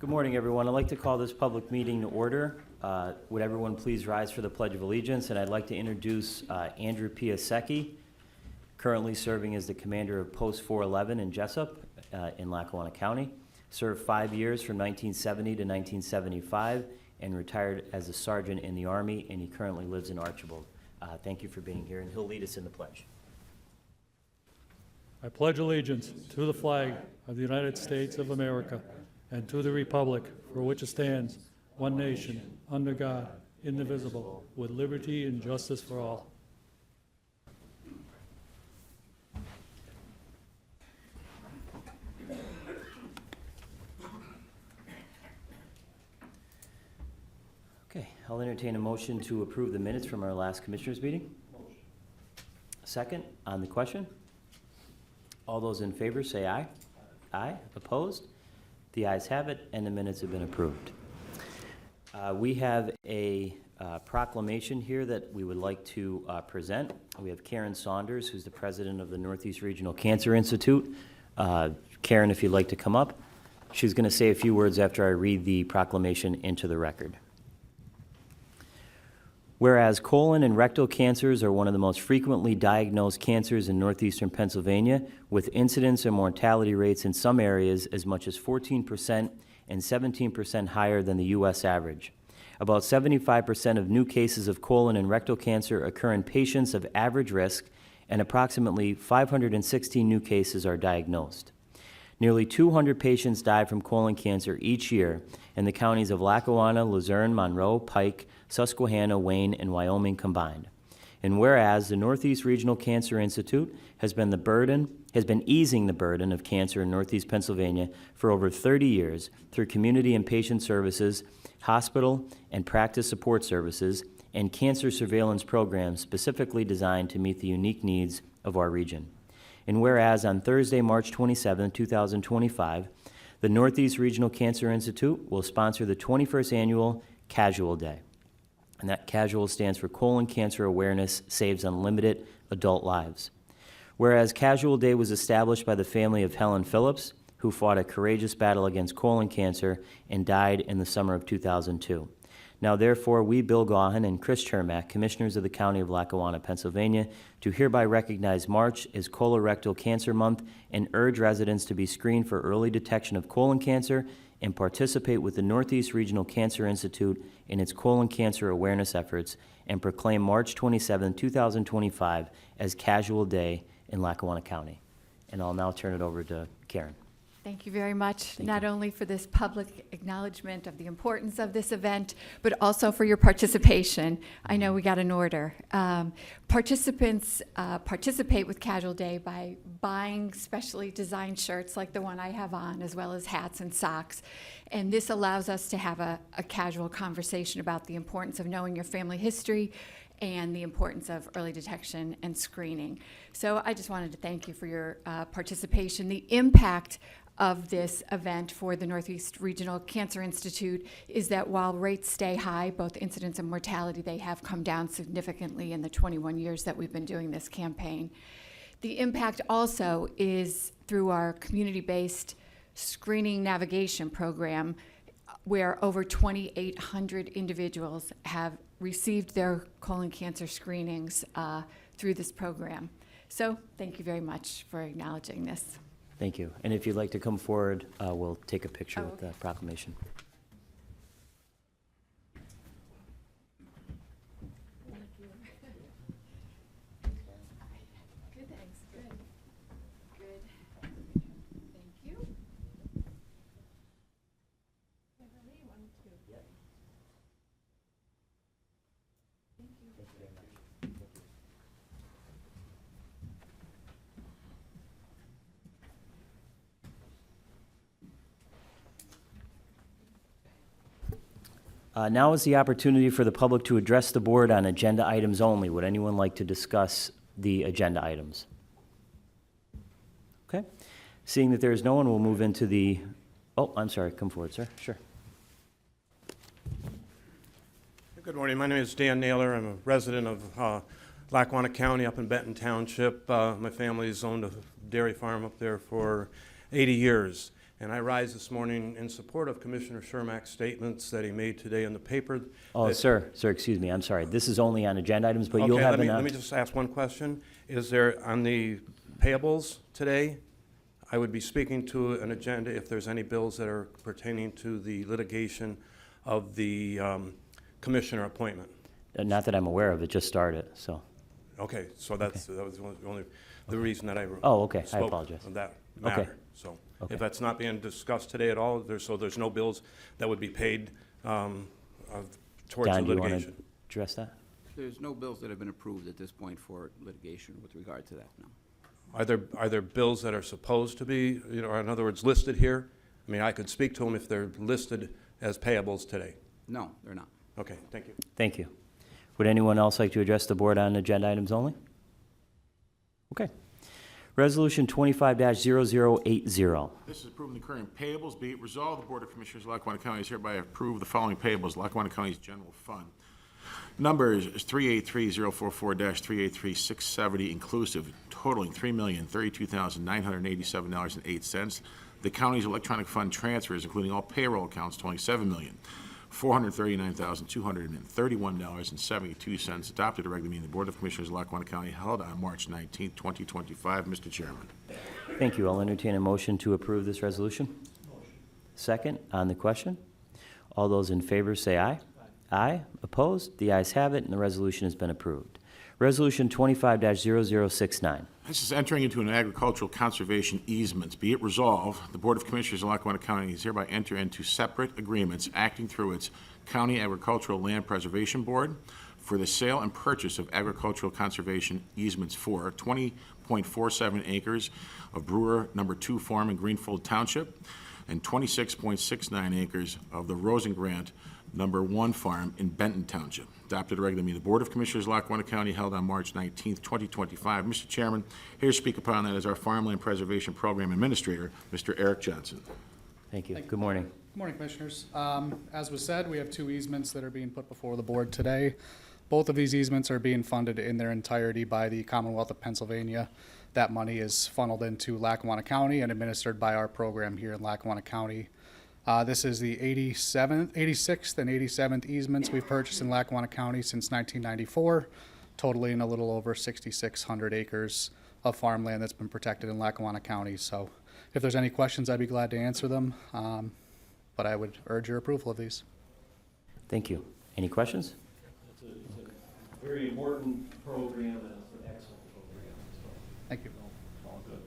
Good morning, everyone. I'd like to call this public meeting to order. Would everyone please rise for the Pledge of Allegiance? And I'd like to introduce Andrew Piasecki, currently serving as the commander of Post 411 in Jessup in Lackawanna County. Served 5 years from 1970 to 1975 and retired as a sergeant in the Army, and he currently lives in Archibald. Thank you for being here, and he'll lead us in the pledge. I pledge allegiance to the flag of the United States of America and to the republic for which it stands, one nation, under God, indivisible, with liberty and justice for all. Okay, I'll entertain a motion to approve the minutes from our last commissioners meeting. Second, on the question. All those in favor say aye. Aye. Opposed? The ayes have it, and the minutes have been approved. We have a proclamation here that we would like to present. We have Karen Saunders, who's the president of the Northeast Regional Cancer Institute. Karen, if you'd like to come up. She's going to say a few words after I read the proclamation into the record. Whereas colon and rectal cancers are one of the most frequently diagnosed cancers in northeastern Pennsylvania, with incidence and mortality rates in some areas as much as 14% and 17% higher than the U.S. average. About 75% of new cases of colon and rectal cancer occur in patients of average risk, and approximately 516 new cases are diagnosed. Nearly 200 patients die from colon cancer each year in the counties of Lackawanna, Luzerne, Monroe, Pike, Susquehanna, Wayne, and Wyoming combined. And whereas the Northeast Regional Cancer Institute has been easing the burden of cancer in Northeast Pennsylvania for over 30 years through community and patient services, hospital and practice support services, and cancer surveillance programs specifically designed to meet the unique needs of our region. And whereas on Thursday, March 27, 2025, the Northeast Regional Cancer Institute will sponsor the 21st annual Casual Day. And that CASUAL stands for Colon Cancer Awareness Saves Unlimited Adult Lives. Whereas Casual Day was established by the family of Helen Phillips, who fought a courageous battle against colon cancer and died in the summer of 2002. Now therefore, we, Bill Gaughan and Chris Chermak, Commissioners of the County of Lackawanna, Pennsylvania, do hereby recognize March as Colorectal Cancer Month and urge residents to be screened for early detection of colon cancer and participate with the Northeast Regional Cancer Institute in its colon cancer awareness efforts, and proclaim March 27, 2025 as Casual Day in Lackawanna County. And I'll now turn it over to Karen. Thank you very much, not only for this public acknowledgement of the importance of this event, but also for your participation. I know we got an order. Participants participate with Casual Day by buying specially designed shirts like the one I have on, as well as hats and socks. And this allows us to have a casual conversation about the importance of knowing your family history and the importance of early detection and screening. So I just wanted to thank you for your participation. The impact of this event for the Northeast Regional Cancer Institute is that while rates stay high, both incidence and mortality, they have come down significantly in the 21 years that we've been doing this campaign. The impact also is through our community-based screening navigation program, where over 2,800 individuals have received their colon cancer screenings through this program. So thank you very much for acknowledging this. Thank you. And if you'd like to come forward, we'll take a picture with the proclamation. Thank you. Good, thanks. Good. Good. Thank you. Beverly, 1, 2. Yep. Thank you. Thank you very much. Now is the opportunity for the public to address the board on agenda items only. Would anyone like to discuss the agenda items? Okay. Seeing that there is no one, we'll move into the, oh, I'm sorry, come forward, sir. Sure. Good morning. My name is Dan Naylor. I'm a resident of Lackawanna County up in Benton Township. My family's owned a dairy farm up there for 80 years. And I rise this morning in support of Commissioner Shermack's statements that he made today in the paper. Oh, that- sir, excuse me, I'm sorry. This is only on agenda items, but you'll Okay, have let me just ask one question. Is there, on the payables today, I would be speaking to an agenda if there's any bills that are pertaining to the litigation of the commissioner appointment. Not that I'm aware of, it just started, so. Okay, so that was the reason that I Oh, okay, I spoke apologize. of that Okay. matter. So Okay. if that's not being discussed today at all, there's no bills that would be paid towards the Don, do you want to litigation. address that? There's no bills that have been approved at this point for litigation with regard to that, no. Are there bills that are supposed to be, or in other words, listed here? I mean, I could speak to them if they're listed as payables today. No, they're not. Okay, thank you. Thank you. Would anyone else like to address the board on agenda items only? Okay. Resolution 25-0080. This is approving the current payables. Be it resolved, the Board of Commissioners of Lackawanna County is hereby approve the following payables. Lackawanna County's General Fund. Numbers is 383-044-383-670 inclusive, totaling $3,032,987.08. The county's electronic fund transfers, including all payroll accounts, totaling $7,439,231.72, adopted at a regular meeting of the Board of Commissioners of Lackawanna County held on March 19, 2025. Mr. Chairman. Thank you. I'll entertain a motion to approve this resolution. Second, on the question. All those in favor say aye. Aye. Opposed? The ayes have it, and the resolution has been approved. Resolution 25-0069. This is entering into an agricultural conservation easement. Be it resolved, the Board of Commissioners of Lackawanna County is hereby enter into separate agreements acting through its County Agricultural Land Preservation Board for the sale and purchase of agricultural conservation easements for 20.47 acres of Brewer No. 2 Farm in Greenfield Township and 26.69 acres of the Rosengrant No. 1 Farm in Benton Township. Adopted at a regular meeting of the Board of Commissioners of Lackawanna County held on March 19, 2025. Mr. Chairman, here to speak upon that is our Farmland Preservation Program Administrator, Mr. Eric Johnson. Thank you. Good morning. Good morning, Commissioners. As was said, we have two easements that are being put before the board today. Both of these easements are being funded in their entirety by the Commonwealth of Pennsylvania. That money is funneled into Lackawanna County and administered by our program here in Lackawanna County. This is the 86th and 87th easements we've purchased in Lackawanna County since 1994, totaling a little over 6,600 acres of farmland that's been protected in Lackawanna County. So if there's any questions, I'd be glad to answer them, but I would urge your approval of these. Thank you. Any questions? It's a very important program, and it's an excellent program, so Thank you. all good.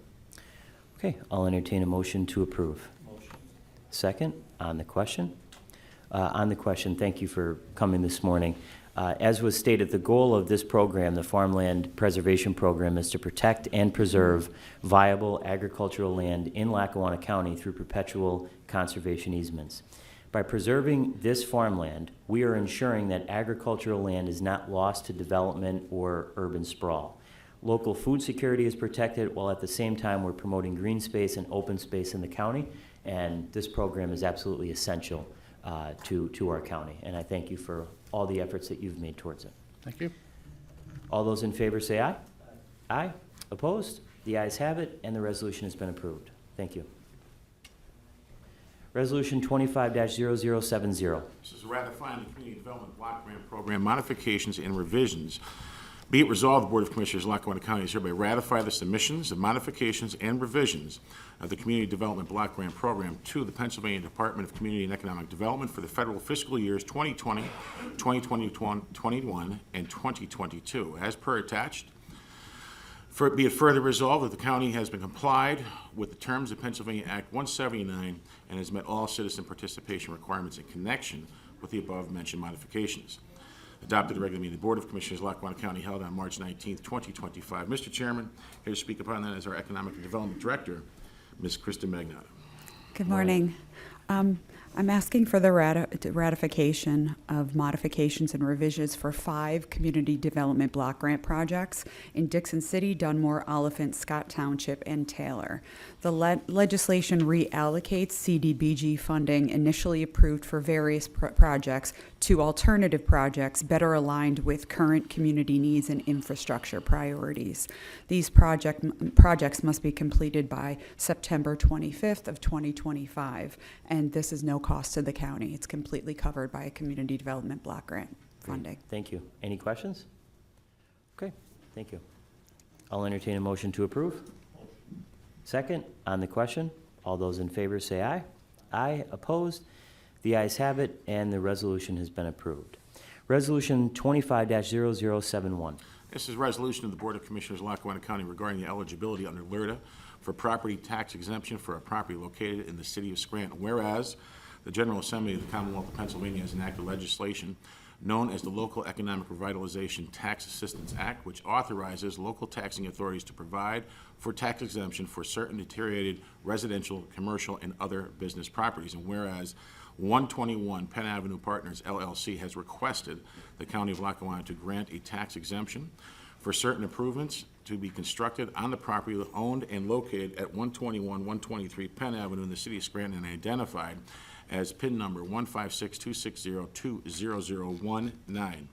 Okay, I'll entertain a motion to approve. Motion. Second, on the question. On the question, thank you for coming this morning. As was stated, the goal of this program, the Farmland Preservation Program, is to protect and preserve viable agricultural land in Lackawanna County through perpetual conservation easements. By preserving this farmland, we are ensuring that agricultural land is not lost to development or urban sprawl. Local food security is protected, while at the same time we're promoting green space and open space in the county, and this program is absolutely essential to our county, and I thank you for all the efforts that you've made towards it. Thank you. All those in favor say aye. Aye. Opposed? The ayes have it, and the resolution has been approved. Thank you. Resolution 25-0070. This is ratifying the Community Development Block Grant Program modifications and revisions. Be it resolved, the Board of Commissioners of Lackawanna County is hereby ratify the submissions, the modifications, and revisions of the Community Development Block Grant Program to the Pennsylvania Department of Community and Economic Development for the federal fiscal years 2020, 2021, and 2022, as per attached. Be it further resolved that the county has been complied with the terms of Pennsylvania Act 179 and has met all citizen participation requirements in connection with the above-mentioned modifications. Adopted at a regular meeting of the Board of Commissioners of Lackawanna County held on March 19, 2025. Mr. Chairman, here to speak upon that is our Economic and Development Director, Ms. Krista Magnotta. Good morning. I'm asking for the ratification of modifications and revisions for 5 community development block grant projects in Dixon City, Dunmore, Oliphant, Scott Township, and Taylor. The legislation reallocates CDBG funding initially approved for various projects to alternative projects better aligned with current community needs and infrastructure priorities. These projects must be completed by September 25th of 2025, and this is no cost to the county. It's completely covered by a community development block grant funding. Thank you. Any questions? Okay, thank you. I'll entertain a motion to approve. Second, on the question, all those in favor say aye. Aye, opposed? The ayes have it, and the resolution has been approved. Resolution 25-0071. This is a resolution of the Board of Commissioners of Lackawanna County regarding the eligibility under LRTA for property tax exemption for a property located in the city of Scranton. Whereas the General Assembly of the Commonwealth of Pennsylvania has enacted legislation known as the Local Economic Revitalization Tax Assistance Act, which authorizes local taxing authorities to provide for tax exemption for certain deteriorated residential, commercial, and other business properties. And whereas 121 Penn Avenue Partners LLC has requested the County of Lackawanna to grant a tax exemption for certain improvements to be constructed on the property owned and located at 121-123 Penn Avenue in the city of Scranton and identified as PIN number 156-260-20019.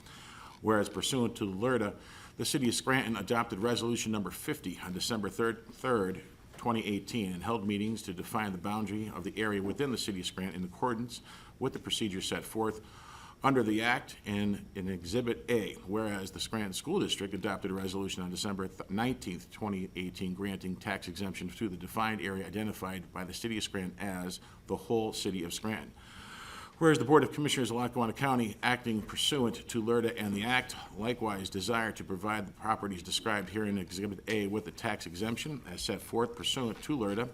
Whereas pursuant to LRTA, the city of Scranton adopted resolution number 50 on December 3rd, 2018, and held meetings to define the boundary of the area within the city of Scranton in accordance with the procedure set forth under the Act and in Exhibit A. Whereas the Scranton School District adopted a resolution on December 19th, 2018, granting tax exemption to the defined area identified by the city of Scranton as the whole city of Scranton. Whereas the Board of Commissioners of Lackawanna County, acting pursuant to LRTA and the Act, likewise desire to provide the properties described here in Exhibit A with the tax exemption as set forth pursuant to LRTA,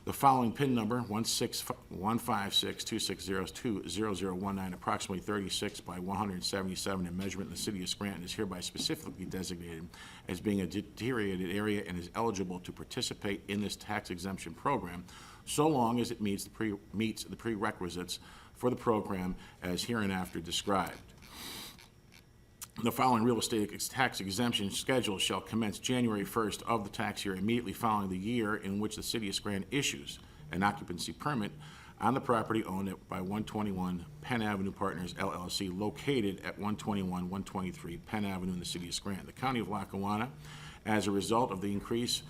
the following PIN number, 156-260-20019, approximately 36 by 177 in measurement in the city of Scranton, is hereby specifically designated as being a deteriorated area and is eligible to participate in this tax exemption program so long as it meets the prerequisites for the program as hereinafter described. The following real estate tax exemption schedule shall commence January 1st of the tax year immediately following the year in which the city of Scranton issues an occupancy permit on the property owned by 121 Penn Avenue Partners LLC located at 121-123 Penn Avenue in the city of Scranton. The County of Lackawanna, as a result of the increase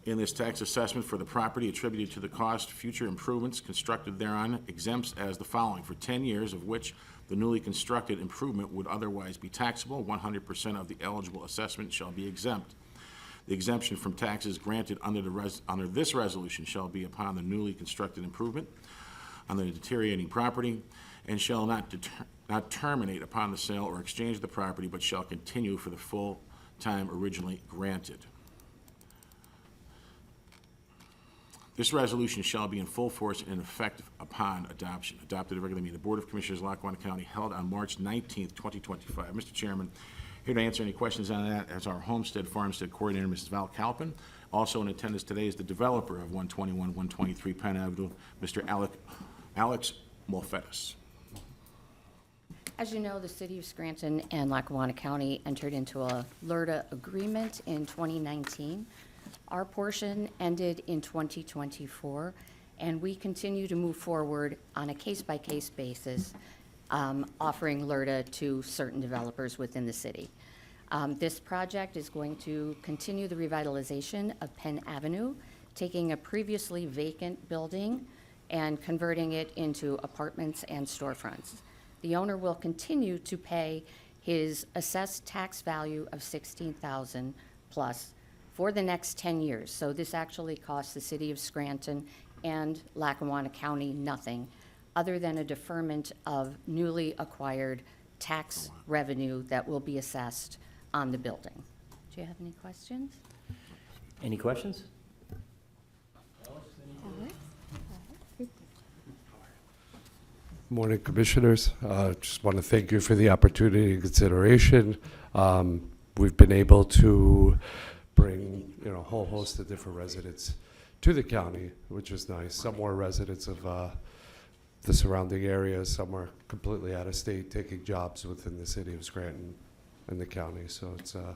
in this tax assessment for the property attributed to the cost future improvements constructed thereon, exempts as the following: for 10 years of which the newly constructed improvement would otherwise be taxable, 100% of the eligible assessment shall be exempt. The exemption from taxes granted under this resolution shall be upon the newly constructed improvement on the deteriorating property and shall not terminate upon the sale or exchange of the property, but shall continue for the full time originally granted. This resolution shall be in full force and effect upon adoption. Adopted at a regular meeting of the Board of Commissioners of Lackawanna County held on March 19th, 2025. Mr. Chairman, here to answer any questions on that is our Homestead Farmstead Coordinator, Mrs. Val Calpin. Also in attendance today is the developer of 121-123 Penn Avenue, Mr. Alex Molfettis. As you know, the City of Scranton and Lackawanna County entered into a LRTA agreement in 2019. Our portion ended in 2024, and we continue to move forward on a case-by-case basis, offering LRTA to certain developers within the city. This project is going to continue the revitalization of Penn Avenue, taking a previously vacant building and converting it into apartments and storefronts. The owner will continue to pay his assessed tax value of $16,000 plus for the next 10 years. So this actually costs the city of Scranton and Lackawanna County nothing, other than a deferment of newly acquired tax revenue that will be assessed on the building. Do you have any questions? Any questions? Morning, Commissioners. Just want to thank you for the opportunity and consideration. We've been able to bring, a whole host of different residents to the county, which was nice. Some were residents of the surrounding areas. Some were completely out of state, taking jobs within the city of Scranton and the county. So it's a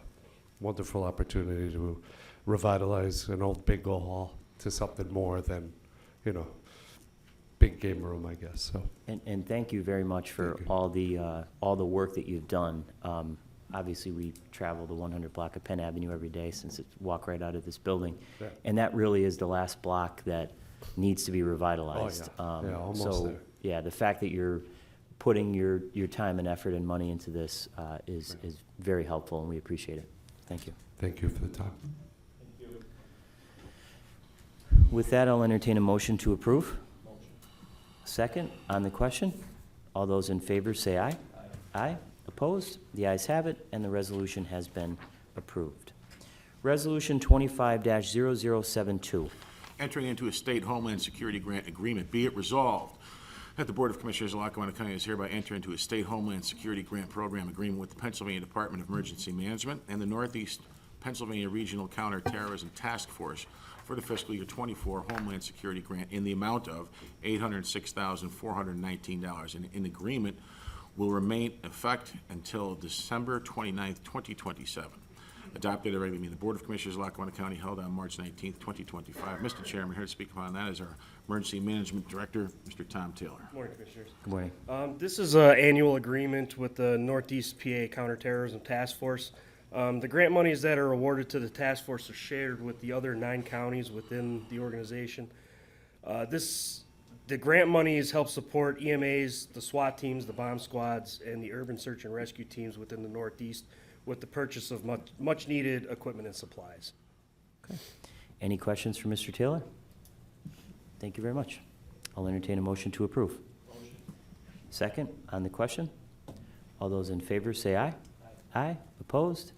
wonderful opportunity to revitalize an old bingo hall to something more than, you know, big game room, I guess. So And thank you very much for Thank you. all the work that you've done. Obviously, we travel the 100 block of Penn Avenue every day since it's walk right out of this building. Yeah. And that really is the last block that needs to be revitalized. Yeah, almost So, there. yeah, the fact that you're putting your time and effort and money into this is very helpful, and we appreciate it. Thank you. thank you for the time. With that, I'll entertain a motion to approve. Second, on the question. All those in favor say aye. Aye. Opposed? The ayes have it, and the resolution has been approved. Resolution 25-0072. Entering into a state homeland security grant agreement. Be it resolved that the Board of Commissioners of Lackawanna County is hereby enter into a state homeland security grant program agreement with the Pennsylvania Department of Emergency Management and the Northeast Pennsylvania Regional Counterterrorism Task Force for the fiscal year 24 Homeland Security Grant in the amount of $806,419. And in agreement will remain in effect until December 29th, 2027. Adopted at a regular meeting of the Board of Commissioners of Lackawanna County held on March 19th, 2025. Mr. Chairman, here to speak upon that is our Emergency Management Director, Mr. Tom Taylor. Morning, Commissioners. Good morning. This is an annual agreement with the Northeast PA Counterterrorism Task Force. The grant monies that are awarded to the task force are shared with the other 9 counties within the organization. The grant monies help support EMAs, the SWAT teams, the bomb squads, and the urban search and rescue teams within the Northeast with the purchase of much needed equipment and supplies. Any questions for Mr. Taylor? Thank you very much. I'll entertain a motion to approve. Second, on the question. All those in favor say aye. Aye. Opposed?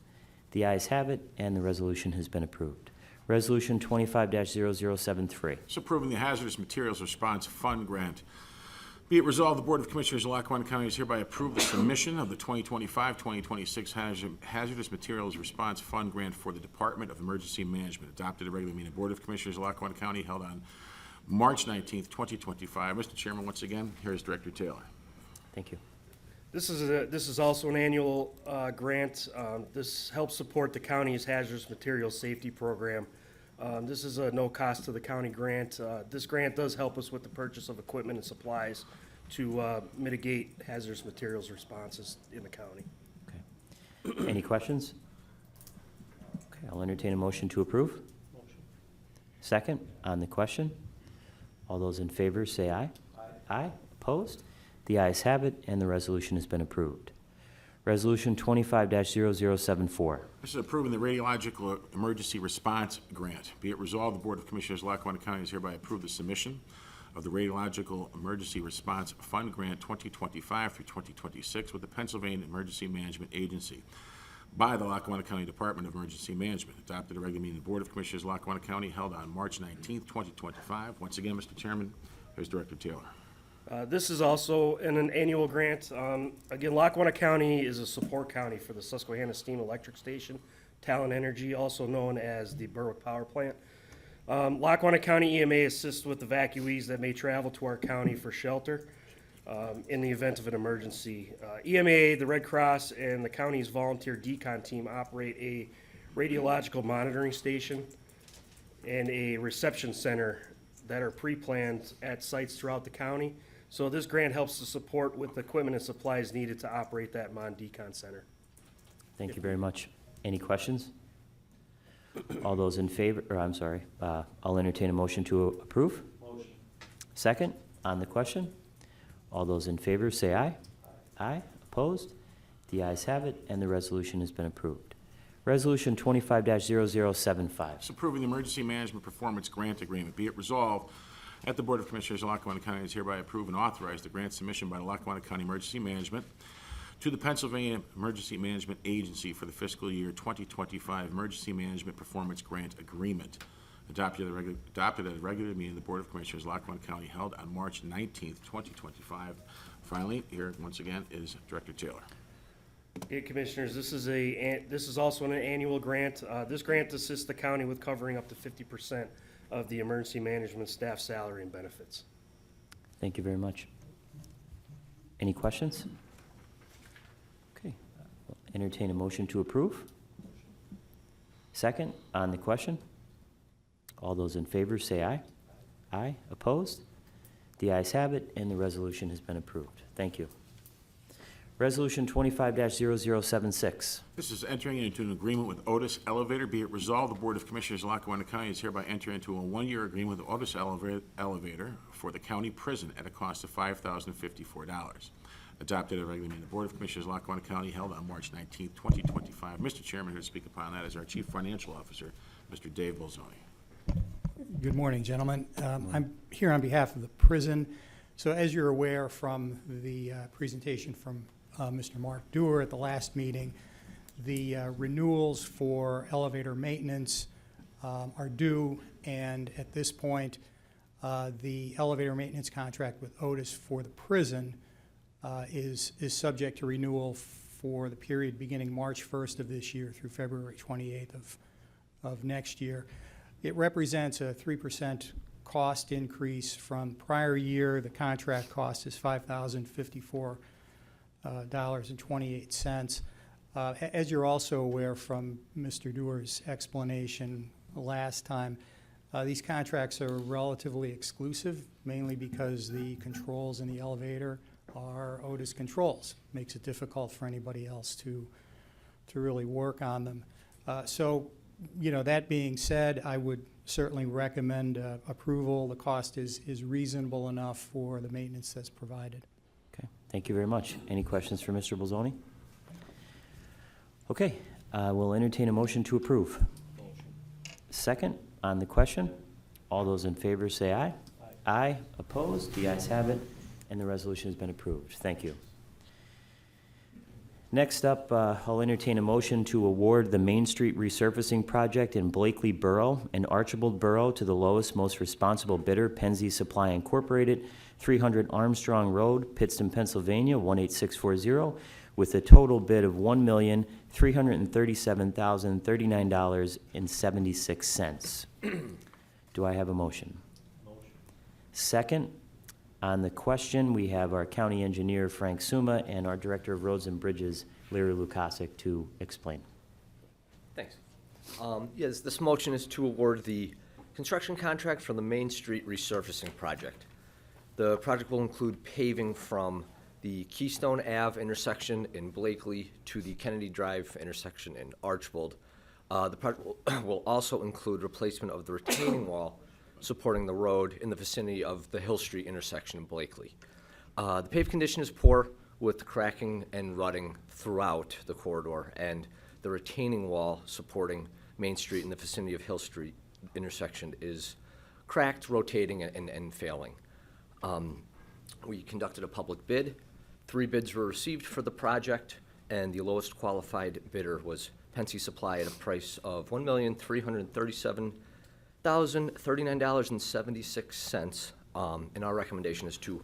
The ayes have it, and the resolution has been approved. Resolution 25-0073. It's approving the Hazardous Materials Response Fund Grant. Be it resolved, the Board of Commissioners of Lackawanna County is hereby approve the submission of the 2025-2026 Hazardous Materials Response Fund Grant for the Department of Emergency Management, adopted at a regular meeting of the Board of Commissioners of Lackawanna County held on March 19th, 2025. Mr. Chairman, once again, here is Director Taylor. Thank you. This is also an annual grant. This helps support the county's hazardous materials safety program. This is a no cost to the county grant. This grant does help us with the purchase of equipment and supplies to mitigate hazardous materials responses in the county. Okay. Any questions? Okay, I'll entertain a motion to approve. Second, on the question. All those in favor say aye. Aye. Opposed? The ayes have it, and the resolution has been approved. Resolution 25-0074. This is approving the Radiological Emergency Response Grant. Be it resolved, the Board of Commissioners of Lackawanna County is hereby approve the submission of the Radiological Emergency Response Fund Grant 2025 through 2026 with the Pennsylvania Emergency Management Agency by the Lackawanna County Department of Emergency Management, adopted at a regular meeting of the Board of Commissioners of Lackawanna County held on March 19th, 2025. Once again, Mr. Chairman, here's Director Taylor. This is also an annual grant. Again, Lackawanna County is a support county for the Susquehanna Steam Electric Station, Talon Energy, also known as the Berwick Power Plant. Lackawanna County EMA assists with evacuees that may travel to our county for shelter in the event of an emergency. EMA, the Red Cross, and the county's volunteer decon team operate a radiological monitoring station and a reception center that are pre-planned at sites throughout the county. So this grant helps to support with the equipment and supplies needed to operate that Mon-Decon Center. Thank you very much. Any questions? All those in favor, or I'm sorry, I'll entertain a motion to approve. Motion. Second, on the question. All those in favor say aye. Aye. Opposed? The ayes have it, and the resolution has been approved. Resolution 25-0075. It's approving the Emergency Management Performance Grant Agreement. Be it resolved that the Board of Commissioners of Lackawanna County is hereby approve and authorize the grant submission by the Lackawanna County Emergency Management to the Pennsylvania Emergency Management Agency for the fiscal year 2025 Emergency Management Performance Grant Agreement, adopted at a regular meeting of the Board of Commissioners of Lackawanna County held on March 19th, 2025. Finally, here once again is Director Taylor. Okay, Commissioners, this is also an annual grant. This grant assists the county with covering up to 50% of the emergency management staff salary and benefits. Thank you very much. Any questions? Okay, we'll entertain a motion to approve. Second, on the question. All those in favor say aye. Aye. Opposed? The ayes have it, and the resolution has been approved. Thank you. Resolution 25-0076. This is entering into an agreement with Otis Elevator. Be it resolved, the Board of Commissioners of Lackawanna County is hereby entering into a one-year agreement with Otis Elevator for the county prison at a cost of $5,054. Adopted at a regular meeting of the Board of Commissioners of Lackawanna County held on March 19, 2025. Mr. Chairman, here to speak upon that is our Chief Financial Officer, Mr. Dave Bolzoni. Good morning, gentlemen. I'm here on behalf of the prison. So as you're aware from the presentation from Mr. Mark Dewar at the last meeting, the renewals for elevator maintenance are due, and at this point, the elevator maintenance contract with Otis for the prison is subject to renewal for the period beginning March 1st of this year through February 28th of next year. It represents a 3% cost increase from prior year. The contract cost is $5,054.28. As you're also aware from Mr. Dewar's explanation last time, these contracts are relatively exclusive, mainly because the controls in the elevator are Otis controls. Makes it difficult for anybody else to really work on them. So, you know, that being said, I would certainly recommend approval. The cost is reasonable enough for the maintenance that's provided. Okay, thank you very much. Any questions for Mr. Bolzoni? Okay, we'll entertain a motion to approve. Second, on the question. All those in favor say aye. Aye. Opposed? The ayes have it, and the resolution has been approved. Thank you. Next up, I'll entertain a motion to award the Main Street resurfacing project in Blakely Borough and Archibald Borough to the lowest, most responsible bidder, Penzi Supply Incorporated, 300 Armstrong Road, Pittston, Pennsylvania, 18640, with a total bid of $1,337,039.76. Do I have a motion? Motion. Second. On the question, we have our county engineer, Frank Suma, and our director of roads and bridges, Larry Lukasik, to explain. Thanks. Yes, this motion is to award the construction contract for the Main Street resurfacing project. The project will include paving from the Keystone Ave intersection in Blakely to the Kennedy Drive intersection in Archibald. The project will also include replacement of the retaining wall supporting the road in the vicinity of the Hill Street intersection in Blakely. The paved condition is poor, with cracking and rutting throughout the corridor, and the retaining wall supporting Main Street in the vicinity of Hill Street intersection is cracked, rotating, and failing. We conducted a public bid. 3 bids were received for the project, and the lowest qualified bidder was Penzi Supply at a price of $1,337,039.76, and our recommendation is to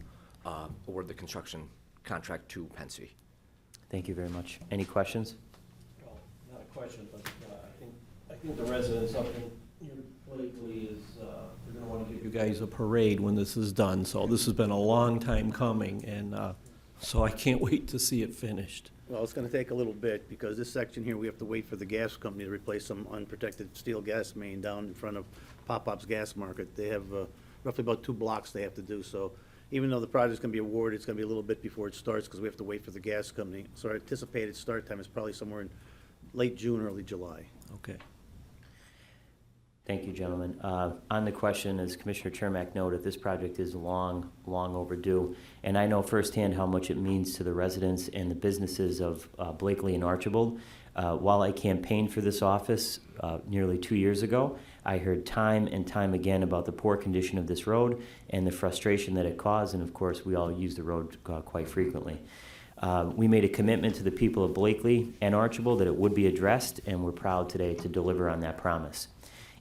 award the construction contract to Penzi. Thank you very much. Any questions? Well, not a question, but I think the residents up in Blakely is, they're gonna wanna give you guys a parade when this is done. So this has been a long time coming, and so I can't wait to see it finished. Well, it's gonna take a little bit, because this section here, we have to wait for the gas company to replace some unprotected steel gas main down in front of Pop-Pop's Gas Market. They have roughly about 2 blocks they have to do, so even though the project's gonna be awarded, it's gonna be a little bit before it starts, because we have to wait for the gas company. So our anticipated start time is probably somewhere in late June, early July. Okay. Thank you, gentlemen. On the question, as Commissioner Chermak noted, this project is long overdue, and I know firsthand how much it means to the residents and the businesses of Blakely and Archibald. While I campaigned for this office nearly 2 years ago, I heard time and time again about the poor condition of this road and the frustration that it caused, and of course, we all use the road quite frequently. We made a commitment to the people of Blakely and Archibald that it would be addressed, and we're proud today to deliver on that promise.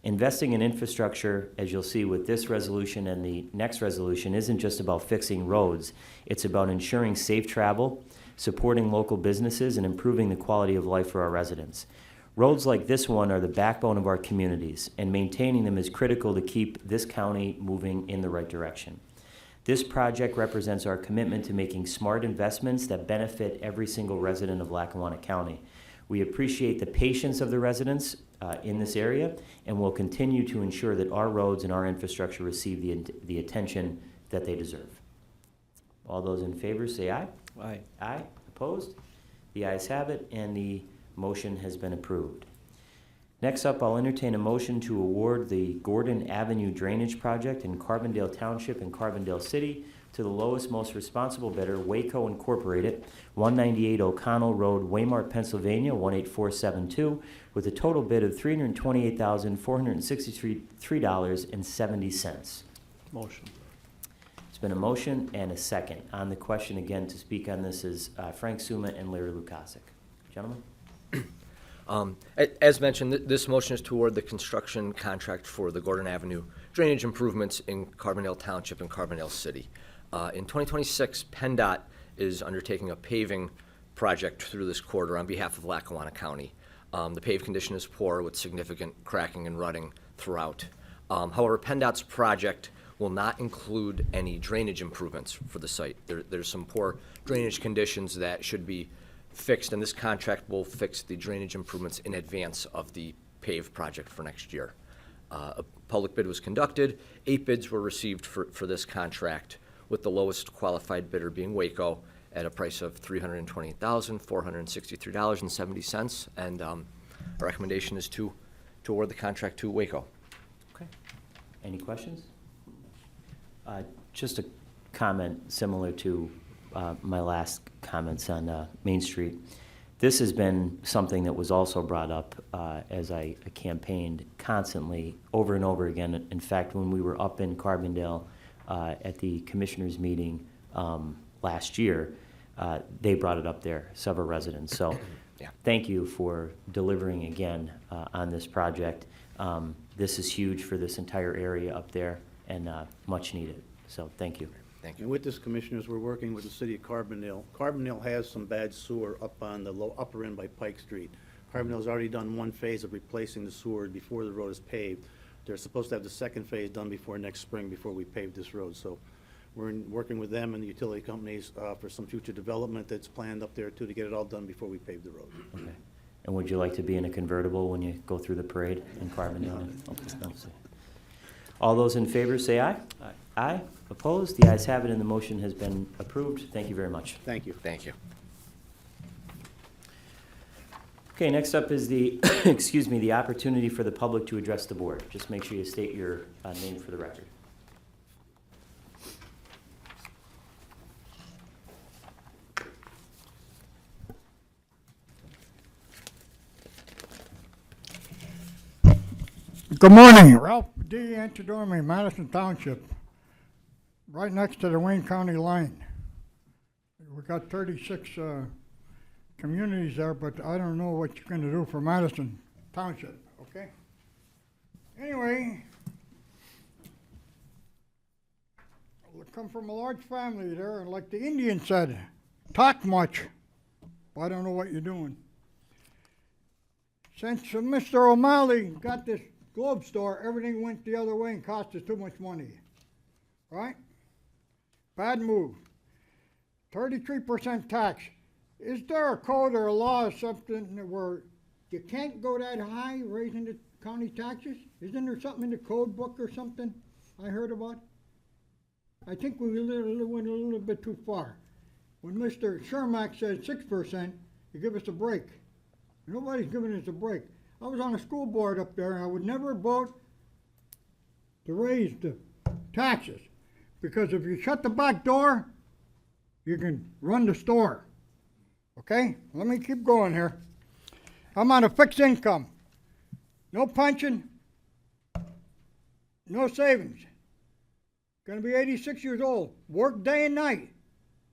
Investing in infrastructure, as you'll see with this resolution and the next resolution, isn't just about fixing roads. It's about ensuring safe travel, supporting local businesses, and improving the quality of life for our residents. Roads like this one are the backbone of our communities, and maintaining them is critical to keep this county moving in the right direction. This project represents our commitment to making smart investments that benefit every single resident of Lackawanna County. We appreciate the patience of the residents in this area, and will continue to ensure that our roads and our infrastructure receive the attention that they deserve. All those in favor say aye. Aye. Aye. Opposed? The ayes have it, and the motion has been approved. Next up, I'll entertain a motion to award the Gordon Avenue Drainage Project in Carbondale Township and Carbondale City to the lowest, most responsible bidder, Waco Incorporated, 198 O'Connell Road, Waymart, Pennsylvania, 18472, with a total bid of $328,463.70. Motion. It's been a motion and a second. On the question again to speak on this is Frank Suma and Larry Lukasik. Gentlemen? As mentioned, this motion is to award the construction contract for the Gordon Avenue drainage improvements in Carbondale Township and Carbondale City. In 2026, PennDOT is undertaking a paving project through this quarter on behalf of Lackawanna County. The paved condition is poor with significant cracking and rutting throughout. However, PennDOT's project will not include any drainage improvements for the site. There's some poor drainage conditions that should be fixed, and this contract will fix the drainage improvements in advance of the paved project for next year. A public bid was conducted. 8 bids were received for this contract, with the lowest qualified bidder being Waco at a price of $328,463.70. And our recommendation is to award the contract to Waco. Okay. Any questions? Just a comment similar to my last comments on Main Street. This has been something that was also brought up as I campaigned constantly over and over again. In fact, when we were up in Carbondale at the commissioners' meeting last year, they brought it up there, several residents. So Yeah. thank you for delivering again on this project. This is huge for this entire area up there and much needed. So thank you. Thank you. And with this, Commissioners, we're working with the city of Carbondale. Carbondale has some bad sewer up on the upper end by Pike Street. Carbondale's already done one phase of replacing the sewer before the road is paved. They're supposed to have the second phase done before next spring, before we pave this road. So we're working with them and the utility companies for some future development that's planned up there too, to get it all done before we pave the road. Okay. And would you like to be in a convertible when you go through the parade in Carbondale? Okay, no, so- All those in favor say aye. Aye. Aye. Opposed? The ayes have it, and the motion has been approved. Thank you very much. Thank you. Thank you. Okay, next up is the, excuse me, the opportunity for the public to address the board. Just make sure you state your name for the record. Good morning, Ralph D. Antidormi, Madison Township, right next to the Wayne County line. We got 36 communities there, but I don't know what you're gonna do for Madison Township, okay? Anyway, I come from a large family there, and like the Indian said, talk much, but I don't know what you're doing. Since Mr. O'Malley got this Globe store, everything went the other way and cost us too much money, right? Bad move. 33% tax. Is there a code or a law or something where you can't go that high raising the county taxes? Isn't there something in the code book or something I heard about? I think we went a little bit too far. When Mr. Shermack said 6%, you give us a break. Nobody's giving us a break. I was on a school board up there, and I would never vote to raise the taxes, because if you shut the back door, you can run the store. Okay? Let me keep going here. I'm on a fixed income. No pension, no savings. Gonna be 86 years old. Work day and night.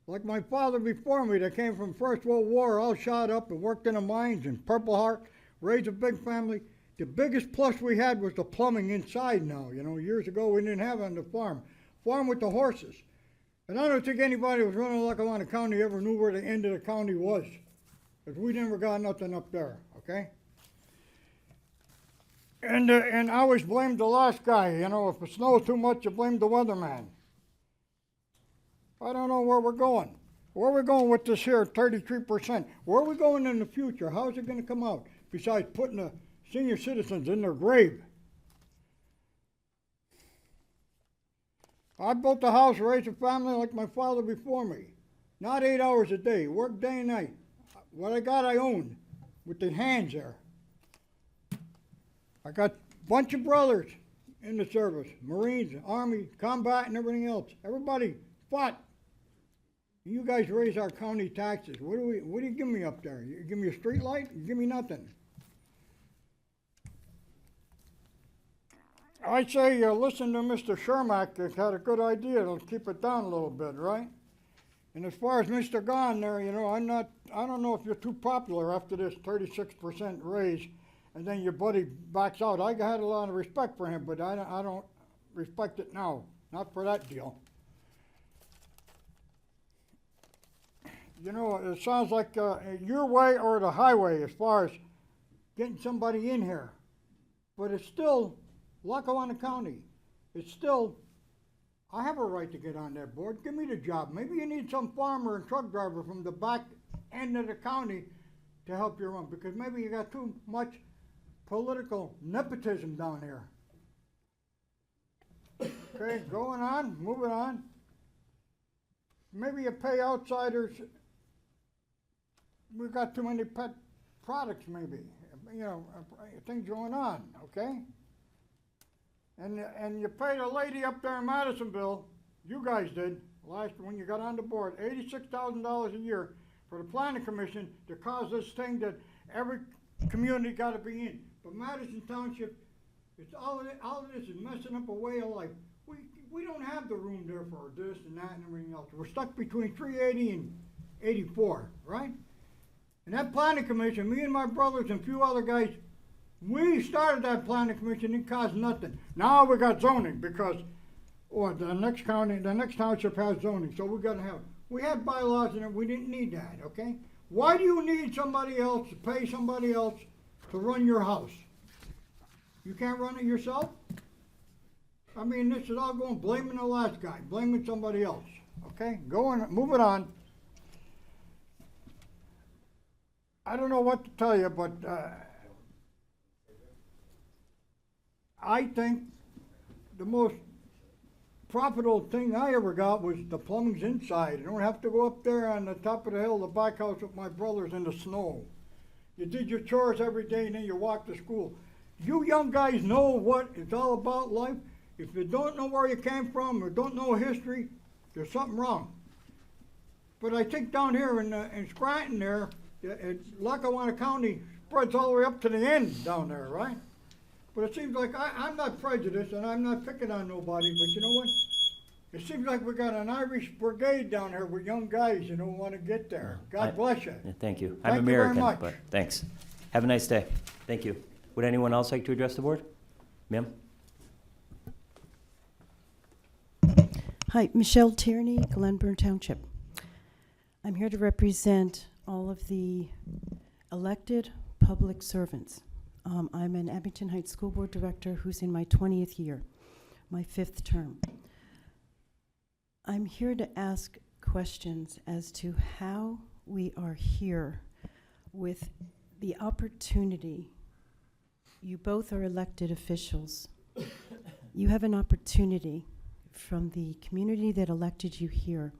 Like my father before me that came from First World War, all shot up and worked in the mines and Purple Heart. Raised a big family. The biggest plus we had was the plumbing inside now. You know, years ago we didn't have it on the farm. Farm with the horses. And I don't think anybody who was running Lackawanna County ever knew where the end of the county was. Because we never got nothing up there, okay? And I always blame the last guy, you know, if it snows too much, you blame the weatherman. I don't know where we're going. Where are we going with this here 33%? Where are we going in the future? How is it gonna come out? Besides putting the senior citizens in their grave. I built a house, raised a family like my father before me. Not 8 hours a day, work day and night. What I got, I own, with the hands there. I got a bunch of brothers in the service, Marines, Army, combat, and everything else. Everybody fought. You guys raise our county taxes. What do you give me up there? You give me a street light? You give me nothing. I say, listen to Mr. Shermack, he's had a good idea, it'll keep it down a little bit, right? And as far as Mr. Gahn there, you know, I don't know if you're too popular after this 36% raise, and then your buddy backs out. I had a lot of respect for him, but I don't respect it now, not for that deal. You know, it sounds like your way or the highway as far as getting somebody in here. But it's still Lackawanna County. It's still, I have a right to get on that board. Give me the job. Maybe you need some farmer and truck driver from the back end of the county to help you run, because maybe you got too much political nepotism down here. Okay, going on, moving on. Maybe you pay outsiders. We've got too many pet products, maybe. You know, things going on, okay? And you paid a lady up there in Madisonville, you guys did, when you got on the board, $86,000 a year for the planning commission to cause this thing that every community got to be in. But Madison Township, it's all of this is messing up a way of life. We don't have the room there for this and that and everything else. We're stuck between 380 and 84, right? And that planning commission, me and my brothers and a few other guys, we started that planning commission, it cost nothing. Now we got zoning because, the next township has zoning, so we had bylaws in it, we didn't need that, okay? Why do you need somebody else to pay somebody else to run your house? You can't run it yourself? I mean, this is all going blaming the last guy, blaming somebody else, okay? Moving on. I don't know what to tell you, but I think the most profitable thing I ever got was the plumbing's inside. You don't have to go up there on the top of the hill, the back house with my brothers in the snow. You did your chores every day and then you walked to school. You young guys know what it's all about life. If you don't know where you came from or don't know history, there's something wrong. But I think down here in Scranton there, Lackawanna County spreads all the way up to the end down there, right? But it seems like I'm not prejudiced and I'm not picking on nobody, but you know what? It seems like we got an Irish brigade down here with young guys, you know, want to get there. God bless you. Thank you. Thank I'm you very American, much. but thanks. Have a nice day. Thank you. Would anyone else like to address the board? Ma'am? Hi, Michelle Tierney, Glenburn Township. I'm here to represent all of the elected public servants. I'm an Abington Heights School Board Director who's in my 20th year, my 5th term. I'm here to ask questions as to how we are here with the opportunity. You both are elected officials. You have an opportunity from the community that elected you here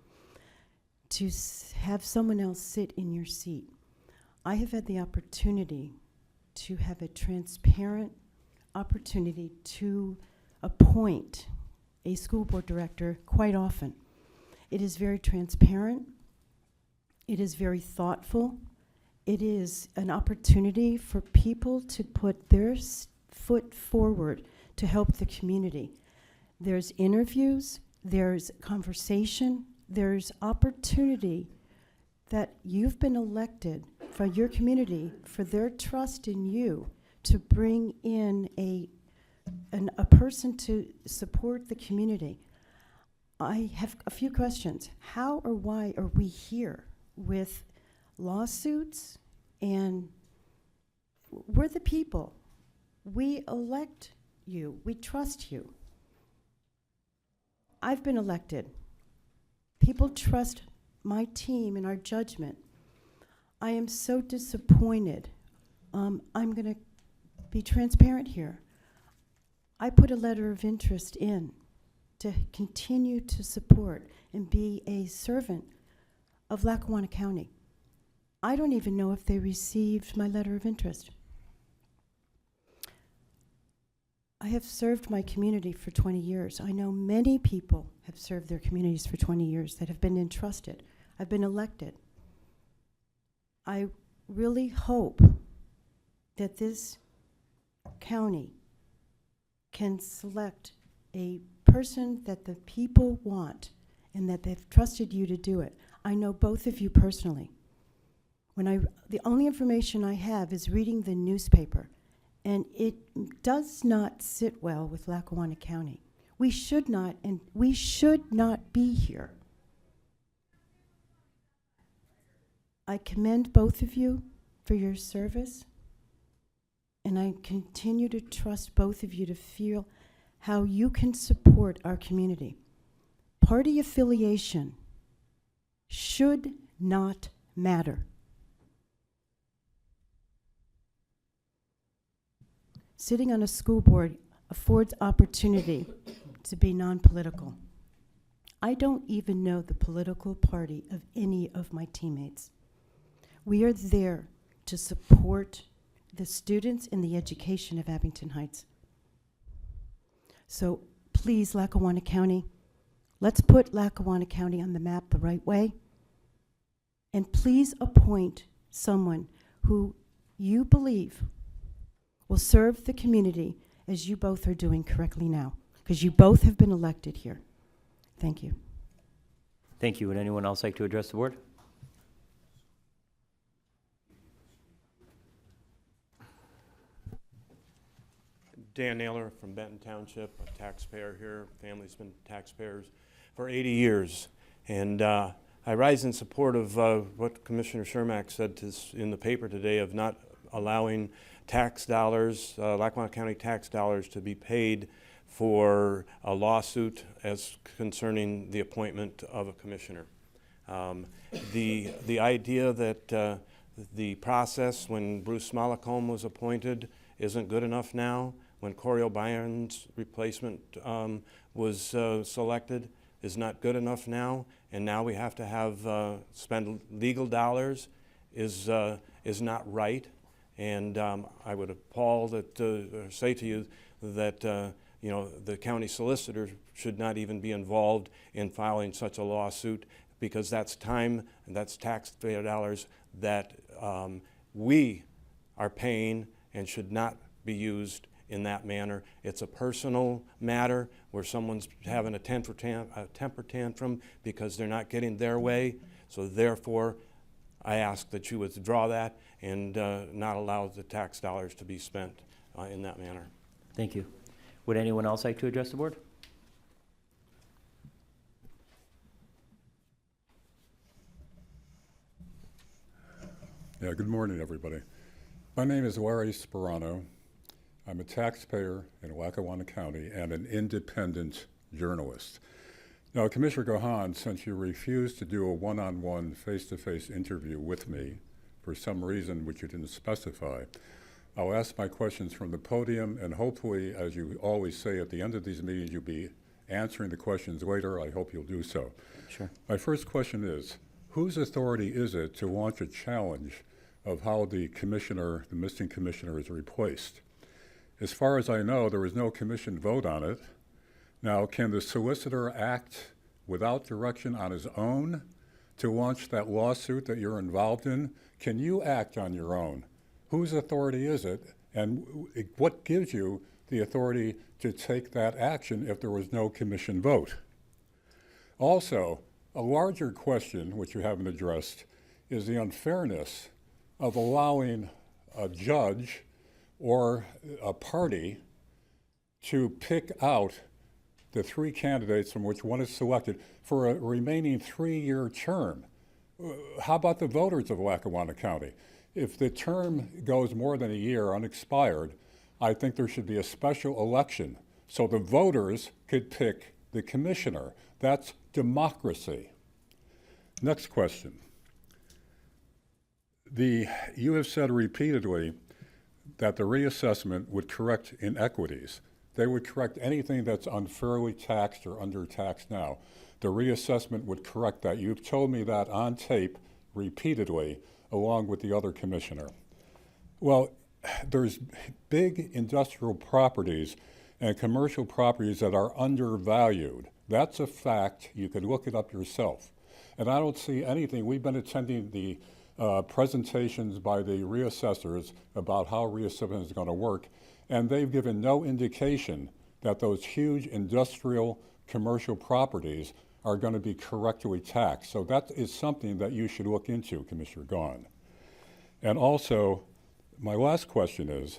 to have someone else sit in your seat. I have had the opportunity to have a transparent opportunity to appoint a school board director quite often. It is very transparent. It is very thoughtful. It is an opportunity for people to put their foot forward to help the community. There's interviews, there's conversation, there's opportunity that you've been elected for your community, for their trust in you to bring in a person to support the community. I have a few questions. How or why are we here with lawsuits? And we're the people. We elect you. We trust you. I've been elected. People trust my team and our judgment. I am so disappointed. I'm going to be transparent here. I put a letter of interest in to continue to support and be a servant of Lackawanna County. I don't even know if they received my letter of interest. I have served my community for 20 years. I know many people have served their communities for 20 years that have been entrusted. I've been elected. I really hope that this county can select a person that the people want and that they've trusted you to do it. I know both of you personally. The only information I have is reading the newspaper, and it does not sit well with Lackawanna County. We should not be here. I commend both of you for your service, and I continue to trust both of you to feel how you can support our community. Party affiliation should not matter. Sitting on a school board affords opportunity to be non-political. I don't even know the political party of any of my teammates. We are there to support the students in the education of Abington Heights. So please, Lackawanna County, let's put Lackawanna County on the map the right way. And please appoint someone who you believe will serve the community as you both are doing correctly now, because you both have been elected here. Thank you. Thank you. Would anyone else like to address the board? Dan Naylor from Benton Township, a taxpayer here. Family's been taxpayers for 80 years. And I rise in support of what Commissioner Shermack said in the paper today of not allowing tax dollars, Lackawanna County tax dollars, to be paid for a lawsuit as concerning the appointment of a commissioner. The idea that the process when Bruce Smolacombe was appointed isn't good enough now, when Corey O'Brien's replacement was selected, is not good enough now, and now we have to spend legal dollars is not right. And I would say to you that the county solicitor should not even be involved in filing such a lawsuit, because that's time and that's taxpayer dollars that we are paying and should not be used in that manner. It's a personal matter where someone's having a temper tantrum because they're not getting their way. So therefore, I ask that you withdraw that and not allow the tax dollars to be spent in that manner. Thank you. Would anyone else like to address the board? Yeah, good morning, everybody. My name is Larry Sperano. I'm a taxpayer in Lackawanna County and an independent journalist. Now, Commissioner Gohan, since you refused to do a one-on-one, face-to-face interview with me for some reason which you didn't specify, I'll ask my questions from the podium, and hopefully, as you always say at the end of these meetings, you'll be answering the questions later. I hope you'll do so. Sure. My first question is, whose authority is it to launch a challenge of how the commissioner, the missing commissioner, is replaced? As far as I know, there was no commission vote on it. Now, can the solicitor act without direction on his own to launch that lawsuit that you're involved in? Can you act on your own? Whose authority is it? And what gives you the authority to take that action if there was no commission vote? Also, a larger question, which you haven't addressed, is the unfairness of allowing a judge or a party to pick out the three candidates from which one is selected for a remaining 3-year term. How about the voters of Lackawanna County? If the term goes more than a year unexpired, I think there should be a special election so the voters could pick the commissioner. That's democracy. Next question. You have said repeatedly that the reassessment would correct inequities. They would correct anything that's unfairly taxed or undertaxed now. The reassessment would correct that. You've told me that on tape repeatedly, along with the other commissioner. Well, there's big industrial properties and commercial properties that are undervalued. That's a fact. You could look it up yourself. And I don't see anything. We've been attending the presentations by the reassessors about how reassessment is going to work, and they've given no indication that those huge industrial commercial properties are going to be correctly taxed. So that is something that you should look into, Commissioner Gahn. And also, my last question is,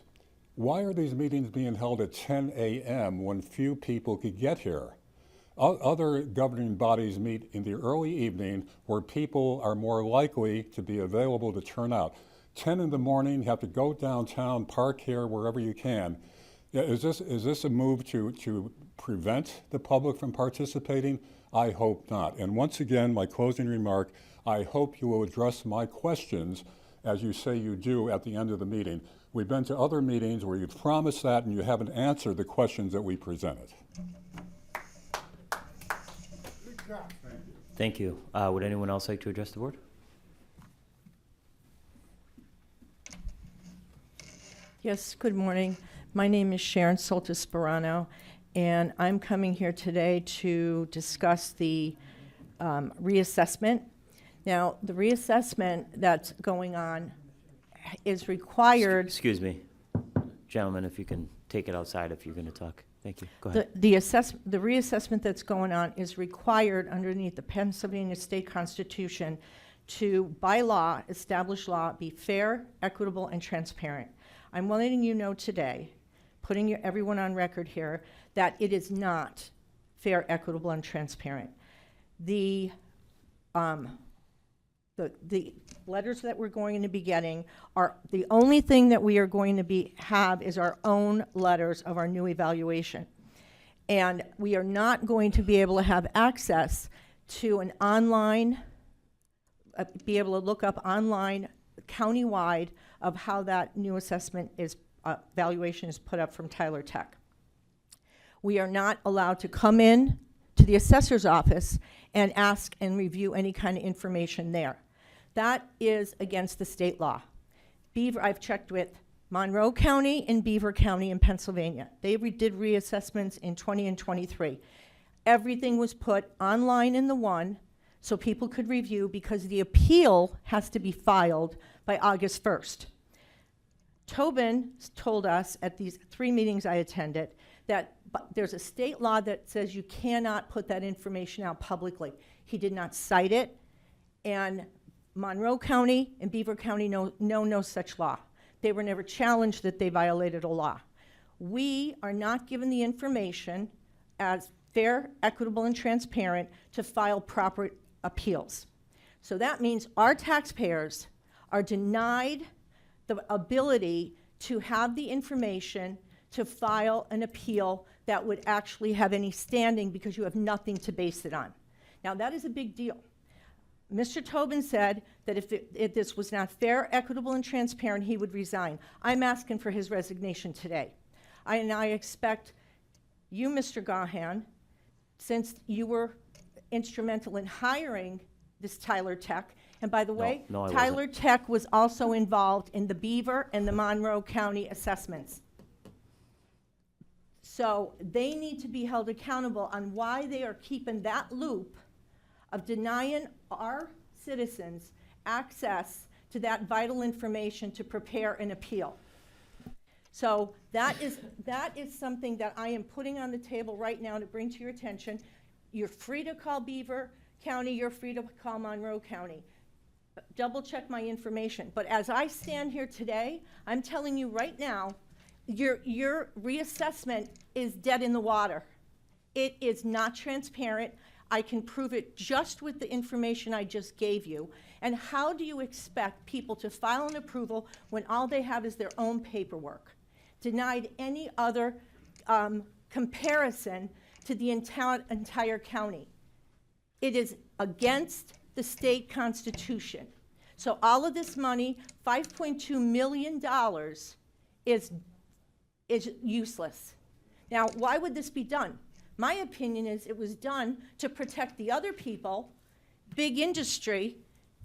why are these meetings being held at 10 a.m. when few people could get here? Other governing bodies meet in the early evening where people are more likely to be available to turn out. 10 in the morning, you have to go downtown, park here wherever you can. Yeah, is this a move to prevent the public from participating? I hope not. And once again, my closing remark, I hope you will address my questions as you say you do at the end of the meeting. We've been to other meetings where you've promised that and you haven't answered the questions that we presented. Thank you. Would anyone else like to address the board? Yes, good morning. My name is Sharon Soltis-Sperano, and I'm coming here today to discuss the reassessment. Now, the reassessment that's going on is required. Excuse me, gentlemen, if you can take it outside if you're going to talk. Thank you. Go ahead. The reassessment that's going on is required underneath the Pennsylvania State Constitution to, by law, establish law, be fair, equitable, and transparent. I'm letting you know today, putting everyone on record here, that it is not fair, equitable, and transparent. The letters that we're going to be getting are, the only thing that we are going to have is our own letters of our new evaluation. And we are not going to be able to have access to an online, be able to look up online countywide of how that new assessment is, valuation is put up from Tyler Tech. We are not allowed to come in to the assessor's office and ask and review any kind of information there. That is against the state law. I've checked with Monroe County and Beaver County in Pennsylvania. They did reassessments in 20 and 23. Everything was put online in the one so people could review, because the appeal has to be filed by August 1st. Tobin told us at these 3 meetings I attended that there's a state law that says you cannot put that information out publicly. He did not cite it, and Monroe County and Beaver County know no such law. They were never challenged that they violated a law. We are not given the information as fair, equitable, and transparent to file proper appeals. So that means our taxpayers are denied the ability to have the information to file an appeal that would actually have any standing, because you have nothing to base it on. Now, that is a big deal. Mr. Tobin said that if this was not fair, equitable, and transparent, he would resign. I'm asking for his resignation today. And I expect you, Mr. Gahan, since you were instrumental in hiring this Tyler Tech, and by the way, No, I Tyler wasn't. Tech was also involved in the Beaver and the Monroe County assessments. So they need to be held accountable on why they are keeping that loop of denying our citizens access to that vital information to prepare an appeal. So that is something that I am putting on the table right now to bring to your attention. You're free to call Beaver County, you're free to call Monroe County. Double check my information. But as I stand here today, I'm telling you right now, your reassessment is dead in the water. It is not transparent. I can prove it just with the information I just gave you. And how do you expect people to file an approval when all they have is their own paperwork? denied any other comparison to the entire county. It is against the state constitution. So all of this money, $5.2 million, is useless. Now, why would this be done? My opinion is it was done to protect the other people, big industry,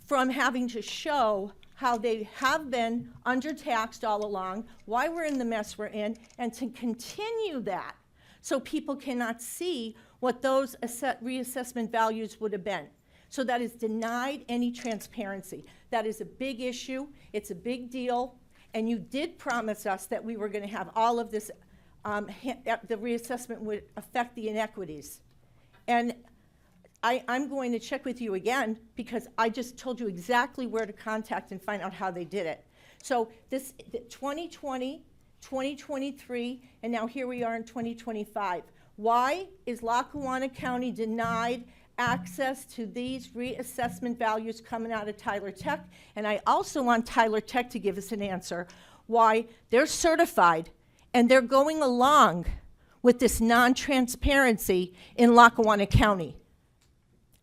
from having to show how they have been undertaxed all along, why we're in the mess we're in, and to continue that so people cannot see what those reassessment values would have been. So that is denied any transparency. That is a big issue. It's a big deal. And you did promise us that we were going to have all of this, the reassessment would affect the inequities. And I'm going to check with you again because I just told you exactly where to contact and find out how they did it. So this 2020, 2023, and now here we are in 2025. Why is Lackawanna County denied access to these reassessment values coming out of Tyler Tech? And I also want Tyler Tech to give us an answer why they're certified and they're going along with this non-transparency in Lackawanna County.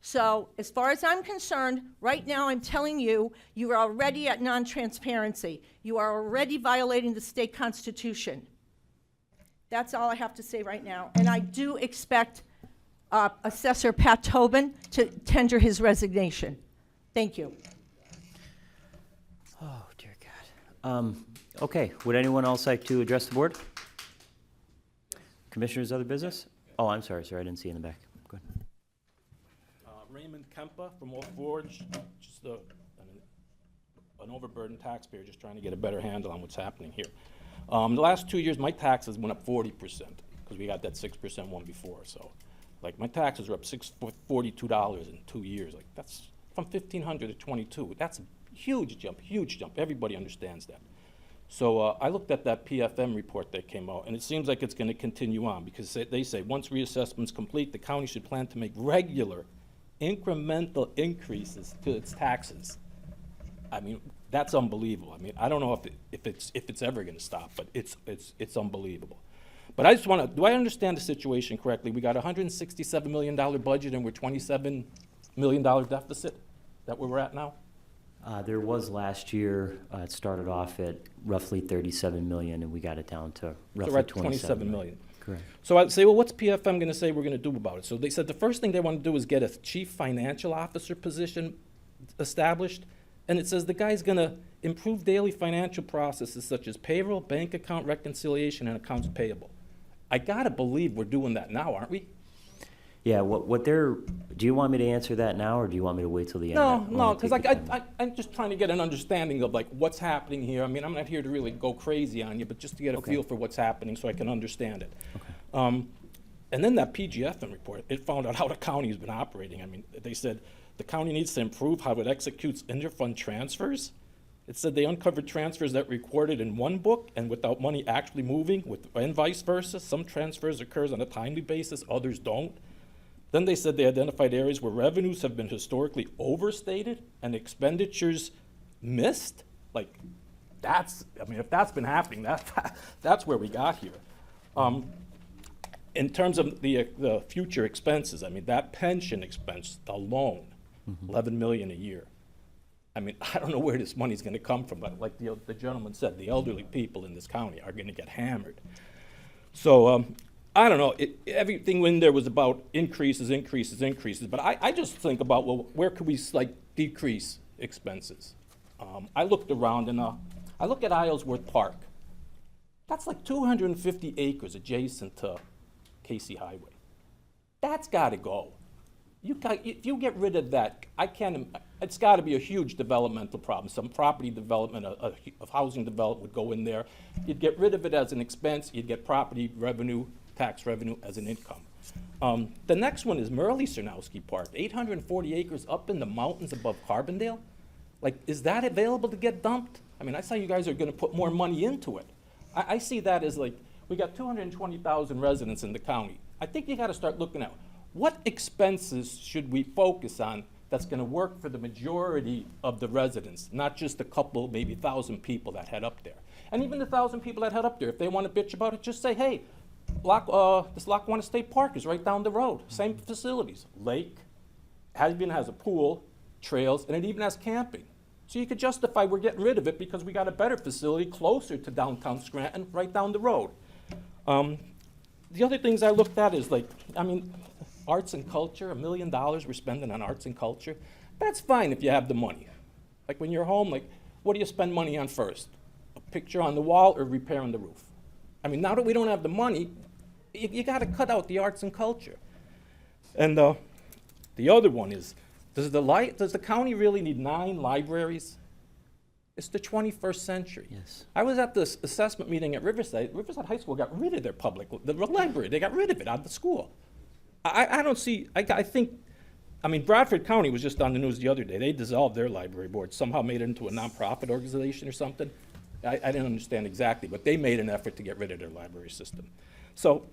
So as far as I'm concerned, right now I'm telling you, you are already at non-transparency. You are already violating the state constitution. That's all I have to say right now. And I do expect Assessor Pat Tobin to tender his resignation. Thank you. Oh, dear God. Okay, would anyone else like to address the board? Commissioners, other business? Oh, I'm sorry, sir, I didn't see you in the back. Go ahead. Raymond Kempa from Oak Forge, just an overburdened taxpayer, just trying to get a better handle on what's happening here. The last 2 years, my taxes went up 40% because we got that 6% one before. So, like, my taxes are up $42 in 2 years. Like, that's from $1,500 to $22. That's a huge jump, huge jump. Everybody understands that. So I looked at that PFM report that came out, and it seems like it's going to continue on because they say once reassessment's complete, the county should plan to make regular incremental increases to its taxes. I mean, that's unbelievable. I mean, I don't know if it's ever going to stop, but it's unbelievable. But I just want to, do I understand the situation correctly? We got a $167 million budget and we're $27 million deficit that where we're at now? There was last year, it started off at roughly 37 million and we got it down to roughly So we're at 27 million. Correct. So I'd say, well, what's PFM going to say we're going to do about it? So they said the first thing they want to do is get a chief financial officer position established. And it says the guy's going to improve daily financial processes such as payroll, bank account reconciliation, and accounts payable. I got to believe we're doing that now, aren't we? Yeah, do you want me to answer that now or do you want me to wait till the end? No, because I'm just trying to get an understanding of like what's happening here. I mean, I'm not here to really go crazy on you, but just to get a feel for what's happening so I can understand it. Okay. And then that PGFM report, it found out how the county has been operating. I mean, they said the county needs to improve how it executes interfund transfers. It said they uncovered transfers that recorded in one book and without money actually moving, and vice versa. Some transfers occurs on a timely basis, others don't. Then they said they identified areas where revenues have been historically overstated and expenditures missed. Like, I mean, if that's been happening, that's where we got here. In terms of the future expenses, I mean, that pension expense alone, $11 million a year. I mean, I don't know where this money's going to come from, but like the gentleman said, the elderly people in this county are going to get hammered. So I don't know. Everything in there was about increases, but I just think about, well, where could we like decrease expenses? I looked around and I look at Islesworth Park. That's like 250 acres adjacent to Casey Highway. That's got to go. If you get rid of that, it's got to be a huge developmental problem. Some property development, of housing development would go in there. You'd get rid of it as an expense. You'd get property revenue, tax revenue as an income. The next one is Merle-Cernowski Park, 840 acres up in the mountains above Carbondale. Like, is that available to get dumped? I mean, I saw you guys are going to put more money into it. I see that as like, we got 220,000 residents in the county. I think you got to start looking at what expenses should we focus on that's going to work for the majority of the residents, not just a couple, maybe 1,000 people that head up there. And even the 1,000 people that head up there, if they want to bitch about it, just say, hey, this Lackawanna State Park is right down the road. Same facilities, lake, has a pool, trails, and it even has camping. So you could justify we're getting rid of it because we got a better facility closer to downtown Scranton, right down the road. The other things I looked at is like, I mean, arts and culture, $1 million we're spending on arts and culture. That's fine if you have the money. Like when you're home, like, what do you spend money on first? A picture on the wall or repairing the roof? I mean, now that we don't have the money, you gotta cut out the arts and culture. And the other one is, does the county really need 9 libraries? It's the 21st century. Yes. I was at this assessment meeting at Riverside. Riverside High School got rid of their the library. They got rid of it out of the school. I don't see, I think, I mean, Bradford County was just on the news the other day. They dissolved their library board, somehow made it into a nonprofit organization or something. I didn't understand exactly, but they made an effort to get rid of their library system. So,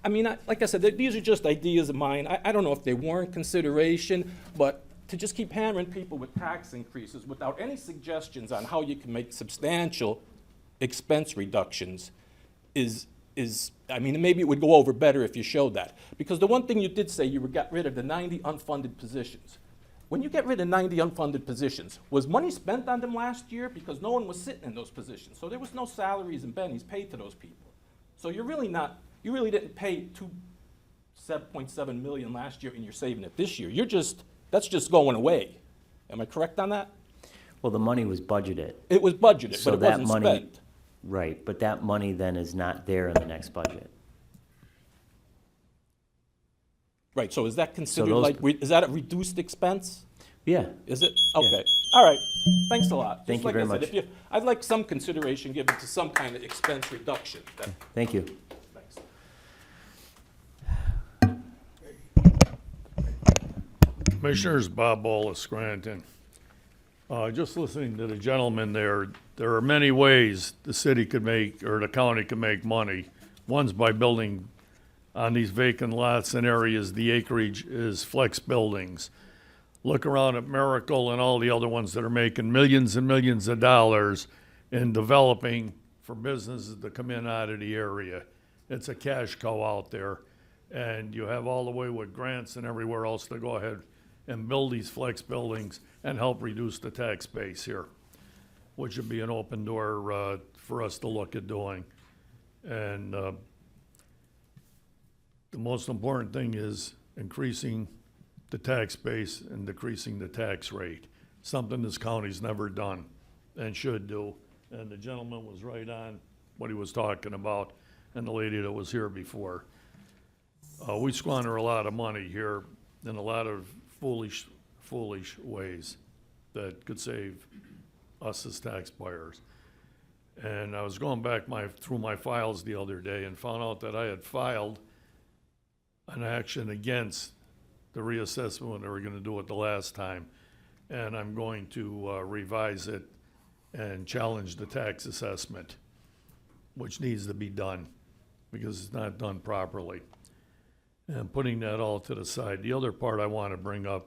I mean, like I said, these are just ideas of mine. I don't know if they warrant consideration, but to just keep hammering people with tax increases without any suggestions on how you can make substantial expense reductions is, I mean, maybe it would go over better if you showed that. Because the one thing you did say, you got rid of the 90 unfunded positions. When you get rid of 90 unfunded positions, was money spent on them last year? Because no one was sitting in those positions. So there was no salaries and bennies paid to those people. So you really didn't pay $7.7 million last year and you're saving it this year. That's just going away. Am I correct on that? Well, the money was budgeted. It was budgeted, So but it that wasn't money, spent. right, but that money then is not there in the next budget. Right, so is that considered those- like, is that a reduced expense? Yeah. Is it? Okay, all right, thanks a lot. Just Thank you like very I said, much. if I'd like some consideration given to some kind of expense reduction. Thank you. Thanks. Commissioners, Bob Ball of Scranton. Just listening to the gentleman there are many ways the city could make, or the county could make money. One's by building on these vacant lots and areas, the acreage is flex buildings. Look around at Miracle and all the other ones that are making millions and millions of dollars in developing for businesses to come in out of the area. It's a cash cow out there. And you have all the way with grants and everywhere else to go ahead and build these flex buildings and help reduce the tax base here, which would be an open door for us to look at doing. And the most important thing is increasing the tax base and decreasing the tax rate, something this county's never done and should do. And the gentleman was right on what he was talking about, and the lady that was here before. We squander a lot of money here in a lot of foolish ways that could save us as taxpayers. And I was going back through my files the other day and found out that I had filed an action against the reassessment when they were gonna do it the last time. And I'm going to revise it and challenge the tax assessment, which needs to be done because it's not done properly. And putting that all to the side, the other part I want to bring up,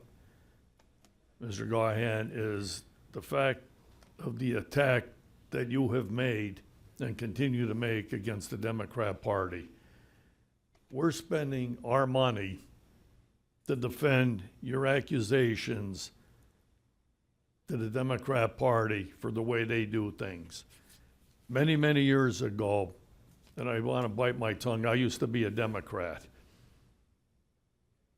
Mr. Gahan, is the fact of the attack that you have made and continue to make against the Democrat Party. We're spending our money to defend your accusations to the Democrat Party for the way they do things. Many, many years ago, and I want to bite my tongue, I used to be a Democrat.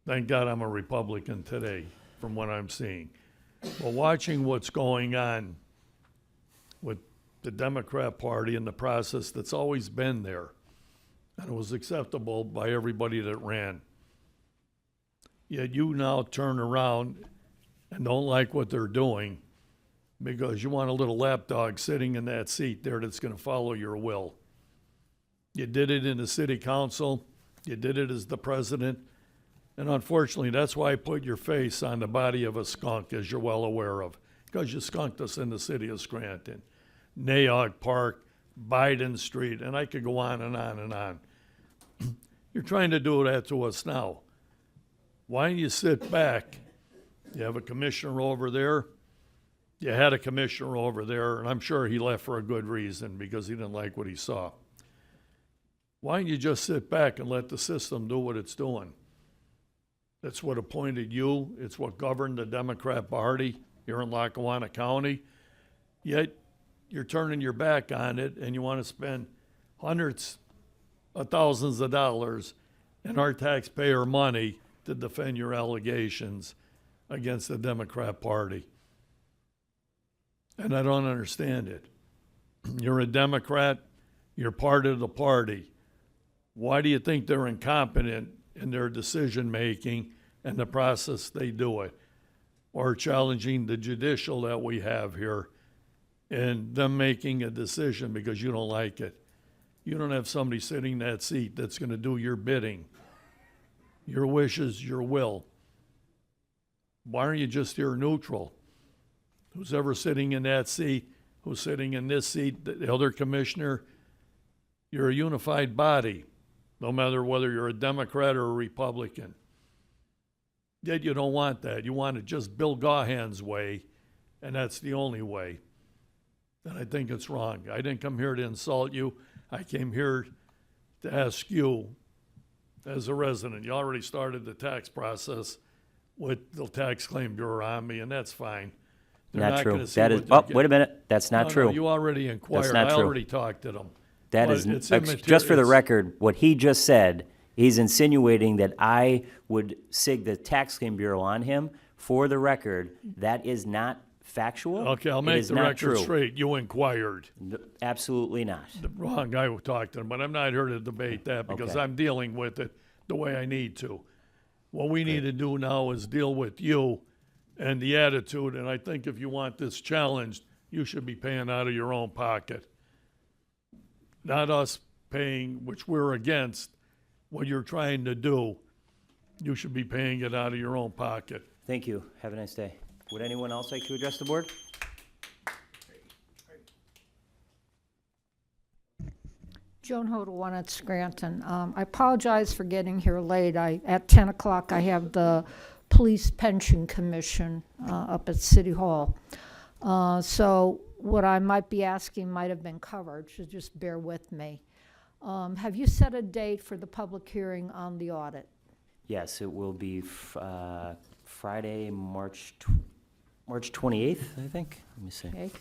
Thank God I'm a Republican today, from what I'm seeing. But watching what's going on with the Democrat Party and the process that's always been there, and it was acceptable by everybody that ran. Yet you now turn around and don't like what they're doing because you want a little lapdog sitting in that seat there that's going to follow your will. You did it in the city council. You did it as the president. And unfortunately, that's why I put your face on the body of a skunk, as you're well aware of, because you skunked us in the city of Scranton. Nayog Park, Biden Street, and I could go on and on and on. You're trying to do that to us now. Why don't you sit back? You have a commissioner over there. you had a commissioner over there, and I'm sure he left for a good reason, because he didn't like what he saw. Why don't you just sit back and let the system do what it's doing? That's what appointed you. It's what governed the Democrat Party here in Lackawanna County. Yet you're turning your back on it, and you want to spend hundreds of thousands of dollars in our taxpayer money to defend your allegations against the Democrat Party. And I don't understand it. You're a Democrat. You're part of the party. Why do you think they're incompetent in their decision-making and the process they do it? Or challenging the judicial that we have here and them making a decision because you don't like it. You don't have somebody sitting in that seat that's going to do your bidding. Your wishes, your will. Why aren't you just here neutral? Who's ever sitting in that seat, who's sitting in this seat, the other commissioner, you're a unified body, no matter whether you're a Democrat or a Republican. Yet you don't want that. You want it just Bill Gahan's way, and that's the only way. And I think it's wrong. I didn't come here to insult you. I came here to ask you, as a resident, you already started the tax process with the tax claim bureau on me, and that's fine. They're Not true. gonna see That is, what they're oh, wait a minute, that's not No, true. no, you already inquired. That's not I true. already talked to them. That But is, it's just for the immaterial. record, what he just said, he's insinuating that I would sig the tax claim bureau on him. For the record, that is not factual. Okay, I'll It make is the not record true. straight. You inquired. Absolutely not. The wrong guy who talked to him, but I'm not here to debate that because Okay. I'm dealing with it the way I need to. What we need to do now is deal with you and the attitude, and I think if you want this challenged, you should be paying out of your own pocket. Not us paying, which we're against, what you're trying to do. You should be paying it out of your own pocket. Thank you. Have a nice day. Would anyone else like to address the board? Joan Hodel, 1 at Scranton. I apologize for getting here late. At 10 o'clock, I have the Police Pension Commission up at City Hall. So what I might be asking might have been covered, so just bear with me. Have you set a date for the public hearing on the audit? Yes, it will be Friday, March 28th, I think. Let me see. Okay.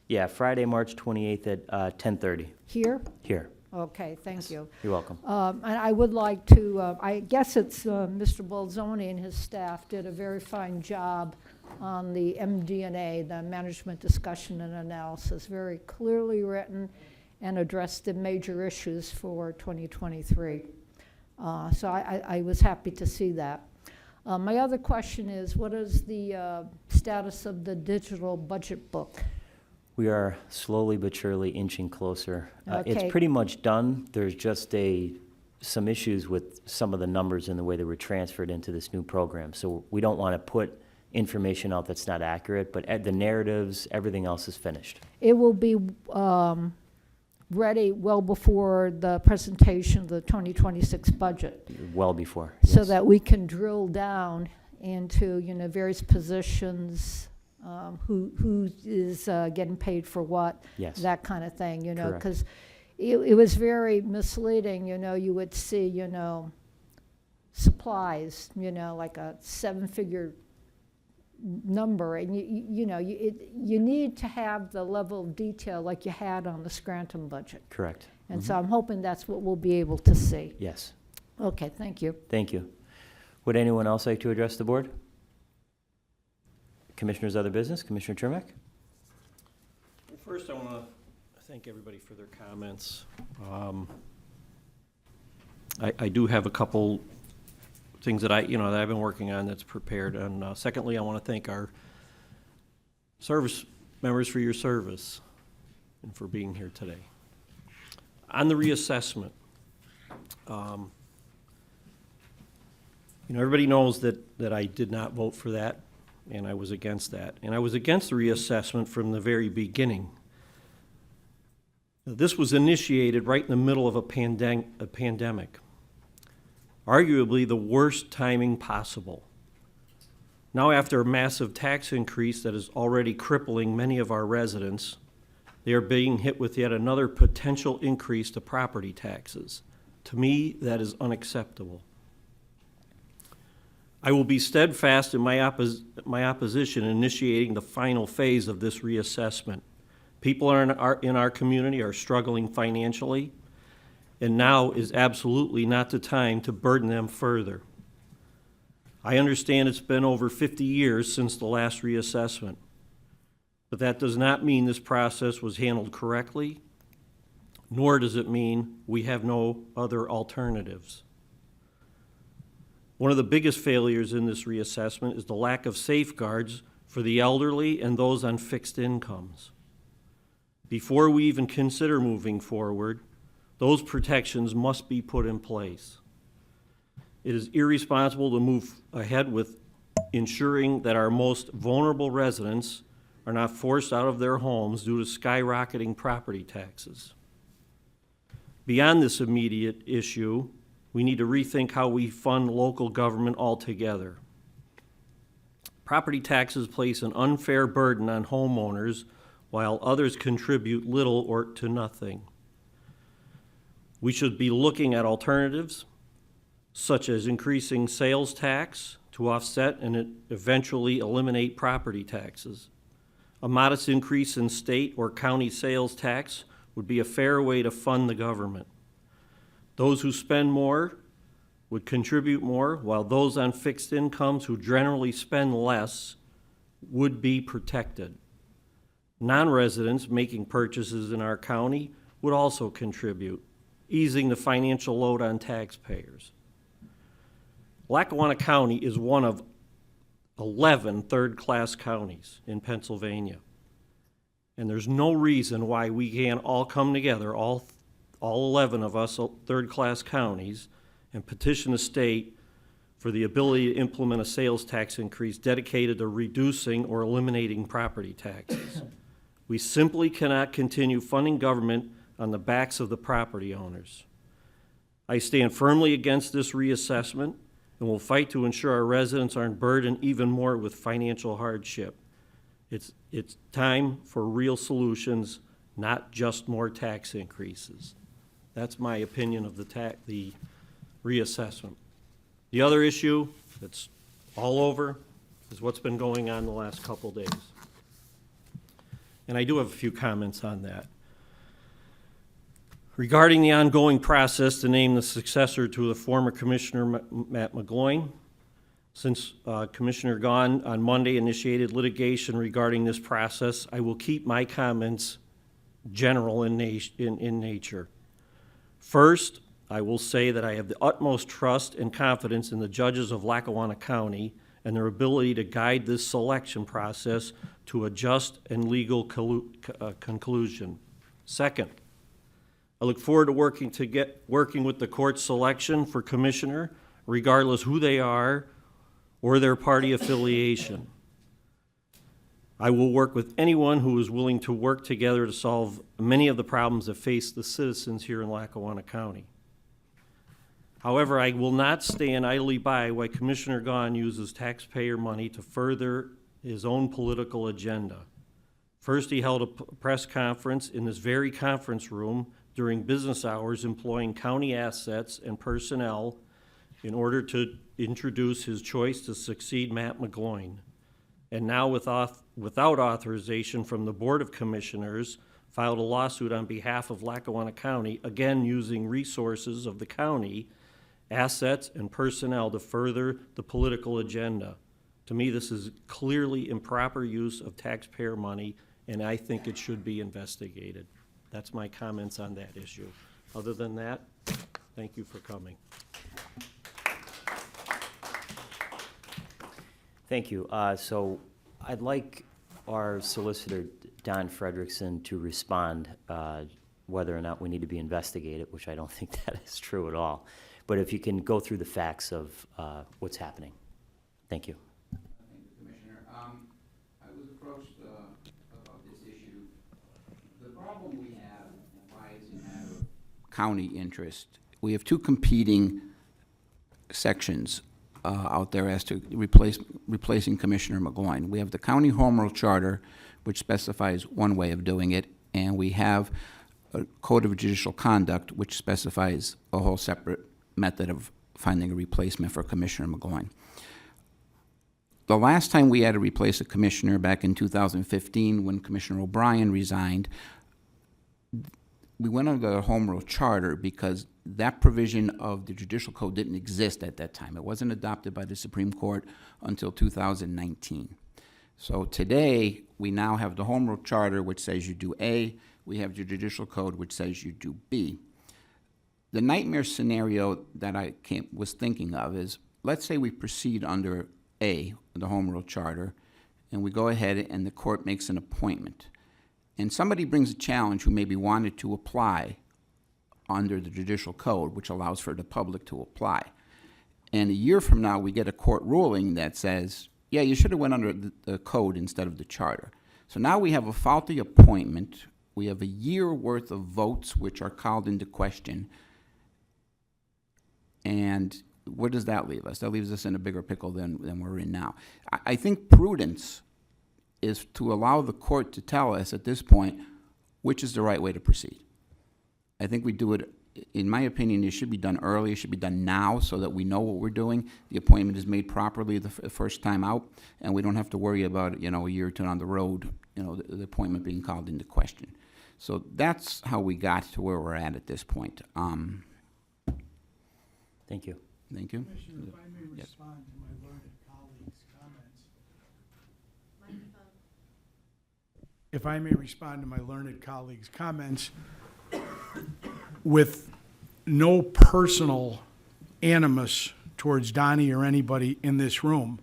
Yeah, Friday, March 28th at 10:30 Here? here. Okay, thank you. You're welcome. And I would like to, I guess it's Mr. Bolzoni and his staff did a very fine job on the MD&A, the Management Discussion and Analysis, very clearly written and addressed the major issues for 2023. So I was happy to see that. My other question is, what is the status of the digital budget book? We are slowly but surely inching closer. Okay. It's pretty much done. There's just some issues with some of the numbers and the way they were transferred into this new program. So we don't want to put information out that's not accurate, but the narratives, everything else is finished. It will be ready well before the presentation of the 2026 budget, Well before. so yes. that we can drill down into, various positions, who is getting paid for what, Yes. that kind of thing, Correct. because it was very misleading, you would see, supplies, like a 7-figure number, and you need to have the level of detail like you had on the Scranton budget. Correct. And so I'm hoping that's what we'll be able to see. Yes. Okay, thank you. Thank you. Would anyone else like to address the board? Commissioners, other business? Commissioner Chermak? First, I want to thank everybody for their comments. I do have a couple things that that I've been working on that's prepared. And secondly, I want to thank our service members for your service and for being here today. On the reassessment, everybody knows that I did not vote for that, and I was against that. And I was against the reassessment from the very beginning. This was initiated right in the middle of a pandemic. Arguably the worst timing possible. Now, after a massive tax increase that is already crippling many of our residents, they are being hit with yet another potential increase to property taxes. To me, that is unacceptable. I will be steadfast in my opposition in initiating the final phase of this reassessment. People in our community are struggling financially, and now is absolutely not the time to burden them further. I understand it's been over 50 years since the last reassessment, but that does not mean this process was handled correctly, nor does it mean we have no other alternatives. One of the biggest failures in this reassessment is the lack of safeguards for the elderly and those on fixed incomes. Before we even consider moving forward, those protections must be put in place. It is irresponsible to move ahead with ensuring that our most vulnerable residents are not forced out of their homes due to skyrocketing property taxes. Beyond this immediate issue, we need to rethink how we fund local government altogether. Property taxes place an unfair burden on homeowners while others contribute little or to nothing. We should be looking at alternatives, such as increasing sales tax to offset and eventually eliminate property taxes. A modest increase in state or county sales tax would be a fair way to fund the government. Those who spend more would contribute more, while those on fixed incomes who generally spend less would be protected. Non-residents making purchases in our county would also contribute, easing the financial load on taxpayers. Lackawanna County is one of 11 third-class counties in Pennsylvania. And there's no reason why we can't all come together, all 11 of us third-class counties, and petition the state for the ability to implement a sales tax increase dedicated to reducing or eliminating property taxes. We simply cannot continue funding government on the backs of the property owners. I stand firmly against this reassessment and will fight to ensure our residents aren't burdened even more with financial hardship. It's time for real solutions, not just more tax increases. That's my opinion of the reassessment. The other issue that's all over is what's been going on the last couple days. And I do have a few comments on that. Regarding the ongoing process to name the successor to the former Commissioner Matt McGloin, since Commissioner Gahn on Monday initiated litigation regarding this process, I will keep my comments general in nature. First, I will say that I have the utmost trust and confidence in the judges of Lackawanna County and their ability to guide this selection process to a just and legal conclusion. Second, I look forward to working with the court's selection for commissioner, regardless who they are or their party affiliation. I will work with anyone who is willing to work together to solve many of the problems that face the citizens here in Lackawanna County. However, I will not stand idly by while Commissioner Gahn uses taxpayer money to further his own political agenda. First, he held a press conference in this very conference room during business hours employing county assets and personnel in order to introduce his choice to succeed Matt McGloin. And now without authorization from the Board of Commissioners, filed a lawsuit on behalf of Lackawanna County, again using resources of the county, assets and personnel to further the political agenda. To me, this is clearly improper use of taxpayer money, and I think it should be investigated. That's my comments on that issue. Other than that, thank you for coming. Thank you. So I'd like our solicitor, Don Frederickson, to respond whether or not we need to be investigated, which I don't think that is true at all. But if you can go through the facts of what's happening. Thank you. Thank you, Commissioner. I was approached about this issue. The problem we have, and why it's a matter of county interest, we have two competing sections out there as to replacing Commissioner McGloin. We have the county home rule charter, which specifies one way of doing it, and we have a code of judicial conduct, which specifies a whole separate method of finding a replacement for Commissioner McGloin. The last time we had to replace a commissioner, back in 2015, when Commissioner O'Brien resigned, we went under the home rule charter because that provision of the judicial code didn't exist at that time. It wasn't adopted by the Supreme Court until 2019. So today, we now have the home rule charter, which says you do A. We have the judicial code, which says you do B. The nightmare scenario that I was thinking of is, let's say we proceed under A, the home rule charter, and we go ahead and the court makes an appointment. And somebody brings a challenge who maybe wanted to apply under the judicial code, which allows for the public to apply. And a year from now, we get a court ruling that says, yeah, you should have went under the code instead of the charter. So now we have a faulty appointment. We have a year worth of votes which are called into question. And where does that leave us? That leaves us in a bigger pickle than we're in now. I think prudence is to allow the court to tell us at this point which is the right way to proceed. I think we do it, in my opinion, it should be done early, it should be done now so that we know what we're doing. The appointment is made properly the first time out, and we don't have to worry about, a year or two down the road, the appointment being called into question. So that's how we got to where we're at this point. Thank you. Thank you. Commissioner, if I may Yes. respond to my learned colleague's comments. If I may respond to my learned colleague's comments, with no personal animus towards Donnie or anybody in this room,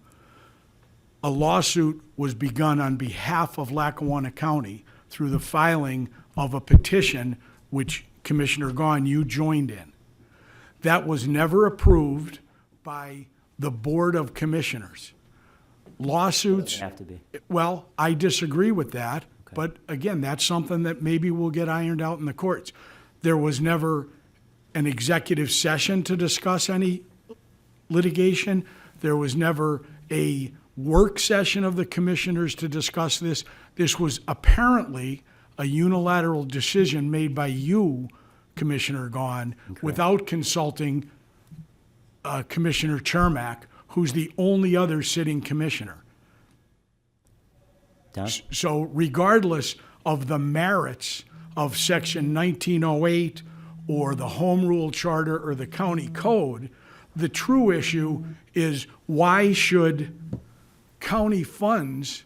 a lawsuit was begun on behalf of Lackawanna County through the filing of a petition which, Commissioner Gahn, you joined in. That was never approved by the Board of Commissioners. Lawsuits. Doesn't have to be. Well, I disagree with that, but again, that's something that maybe will get ironed out in the courts. There was never an executive session to discuss any litigation. There was never a work session of the commissioners to discuss this. This was apparently a unilateral decision made by you, Commissioner Gahn, without consulting Commissioner Chermak, who's the only other sitting commissioner. Don? So regardless of the merits of Section 1908 or the Home Rule Charter or the county code, the true issue is why should county funds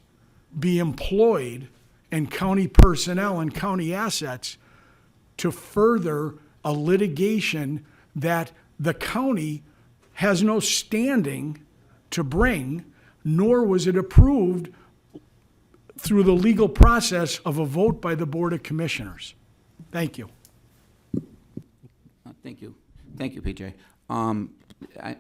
be employed and county personnel and county assets to further a litigation that the county has no standing to bring, nor was it approved through the legal process of a vote by the Board of Commissioners. Thank you. Thank you. Thank you, PJ.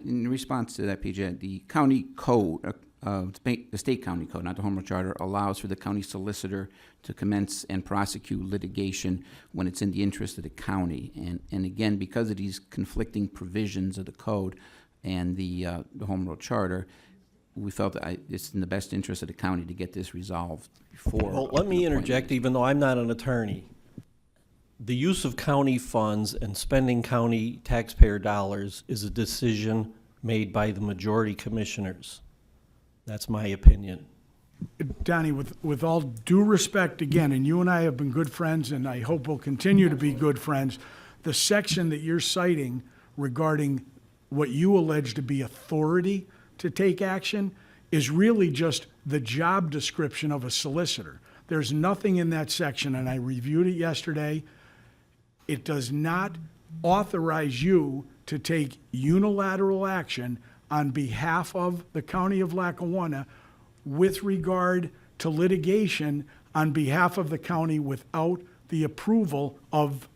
In response to that, PJ, the county code, the state county code, not the home rule charter, allows for the county solicitor to commence and prosecute litigation when it's in the interest of the county. And again, because of these conflicting provisions of the code and the home rule charter, we felt that it's in the best interest of the county to get this resolved before. Well, let me an interject, appointment. even though I'm not an attorney. The use of county funds and spending county taxpayer dollars is a decision made by the majority commissioners. That's my opinion. Donnie, with all due respect again, and you and I have been good friends, and I hope we'll continue to be good friends, the section that you're citing regarding what you allege to be authority to take action is really just the job description of a solicitor. There's nothing in that section, and I reviewed it yesterday. It does not authorize you to take unilateral action on behalf of the County of Lackawanna with regard to litigation on behalf of the county without the approval of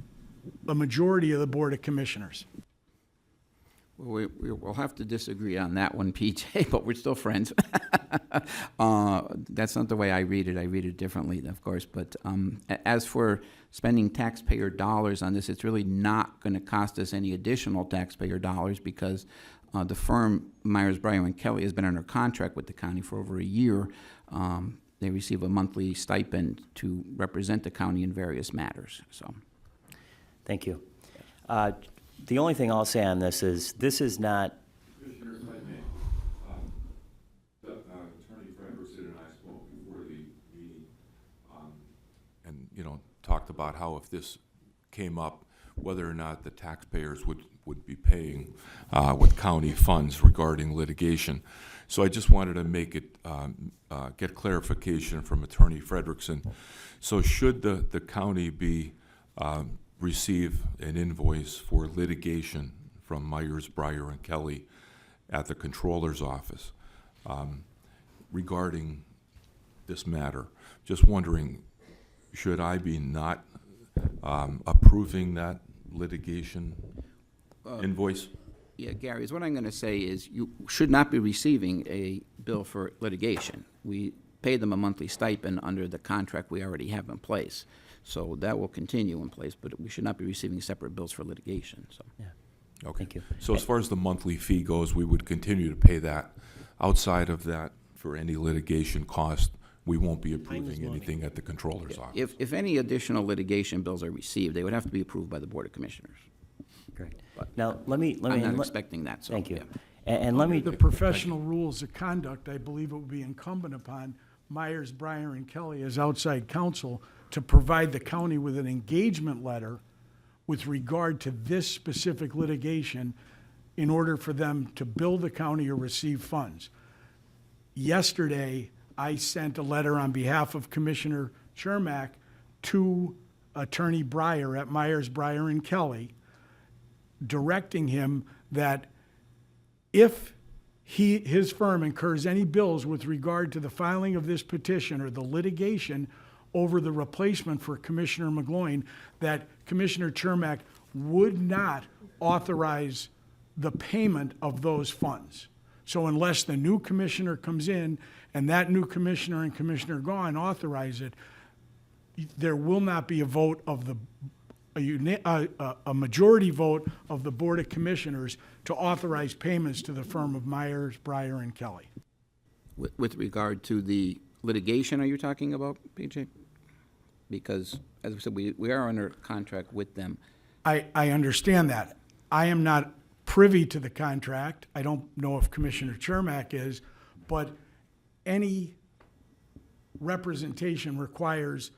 a majority of the Board of Commissioners. We'll have to disagree on that one, PJ, but we're still friends. That's not the way I read it. I read it differently, of course. But as for spending taxpayer dollars on this, it's really not going to cost us any additional taxpayer dollars because The firm Myers, Bryer, and Kelly has been under contract with the county for over a year. They receive a monthly stipend to represent the county in various matters, so. Thank you. The only thing I'll say on this is not, Commissioner, if I may, Attorney Frederickson and I spoke before the meeting, and, you know, talked about how if this came up, whether or not the taxpayers would be paying with county funds regarding litigation. So I just wanted to make it, get clarification from Attorney Frederickson. So should the county be, receive an invoice for litigation from Myers, Bryer, and Kelly at the Controller's office regarding this matter, just wondering, should I be not approving that litigation invoice? Yeah, Gary, is what I'm going to say is you should not be receiving a bill for litigation. We pay them a monthly stipend under the contract we already have in place. So that will continue in place, but we should not be receiving separate bills for litigation, so. yeah. Okay. Thank you. So as far as the monthly fee goes, we would continue to pay that. Outside of that, for any litigation cost, we won't be approving anything at the Controller's office. If any additional litigation bills are received, they would have to be approved by the Board of Commissioners. Great. Now, let me. I'm not expecting that, so. Thank you. Yeah. And let me. The professional rules of conduct, I believe it would be incumbent upon Myers, Bryer, and Kelly as outside counsel to provide the county with an engagement letter with regard to this specific litigation in order for them to bill the county or receive funds. Yesterday, I sent a letter on behalf of Commissioner Chermak to Attorney Bryer at Myers, Bryer, and Kelly, directing him that if his firm incurs any bills with regard to the filing of this petition or the litigation over the replacement for Commissioner McGloin, that Commissioner Chermak would not authorize the payment of those funds. So unless the new commissioner comes in and that new commissioner and Commissioner Gahn authorize it, there will not be a vote of a majority vote of the Board of Commissioners to authorize payments to the firm of Myers, Bryer, and Kelly. With regard to the litigation, are you talking about, PJ? Because, as we said, we are under contract with them. I understand that. I am not privy to the contract. I don't know if Commissioner Chermak is, but any representation requires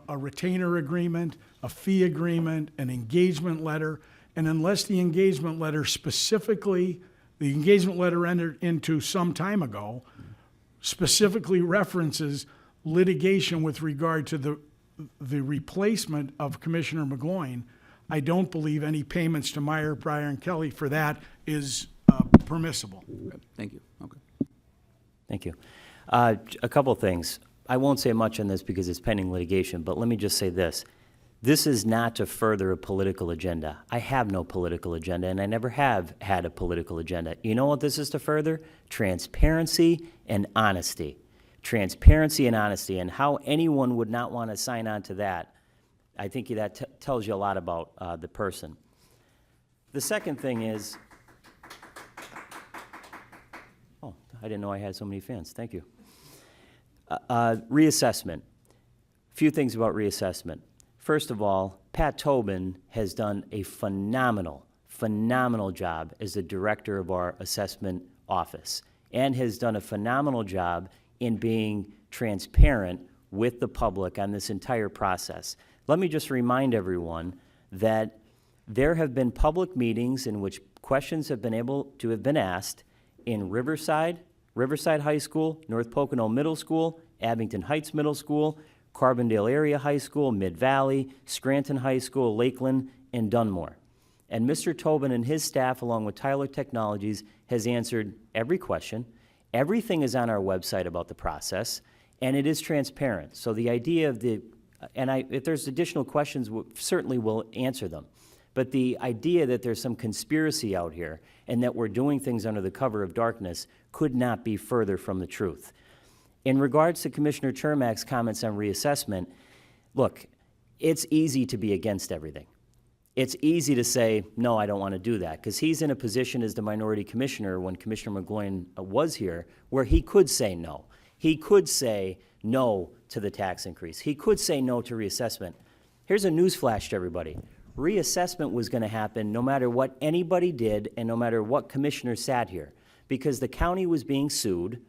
a retainer agreement, a fee agreement, an engagement letter, and unless the engagement letter specifically, the engagement letter entered into some time ago, specifically references litigation with regard to the replacement of Commissioner McGloin, I don't believe any payments to Meyer, Bryer, and Kelly for that is permissible. Thank you. Okay. Thank you. A couple of things. I won't say much on this because it's pending litigation, but let me just say this. This is not to further a political agenda. I have no political agenda, and I never have had a political agenda. You know what this is to further? Transparency and honesty. Transparency and honesty, and how anyone would not want to sign on to that, I think that tells you a lot about the person. The second thing is, oh, I didn't know I had so many fans. Thank you. Reassessment. A few things about reassessment. First of all, Pat Tobin has done a phenomenal job as the director of our assessment office, and has done a phenomenal job in being transparent with the public on this entire process. Let me just remind everyone that there have been public meetings in which questions have been able to have been asked in Riverside High School, North Pocono Middle School, Abington Heights Middle School, Carbondale Area High School, Mid-Valley, Scranton High School, Lakeland, and Dunmore. And Mr. Tobin and his staff, along with Tyler Technologies, has answered every question. Everything is on our website about the process, and it is transparent. So the idea of if there's additional questions, certainly we'll answer them. But the idea that there's some conspiracy out here and that we're doing things under the cover of darkness could not be further from the truth. In regards to Commissioner Chermak's comments on reassessment, look, it's easy to be against everything. it's easy to say, no, I don't want to do that, because he's in a position as the minority commissioner when Commissioner McGloin was here, where he could say no. He could say no to the tax increase. He could say no to reassessment. Here's a newsflash to everybody. Reassessment was going to happen no matter what anybody did and no matter what commissioner sat here, because the county was being sued,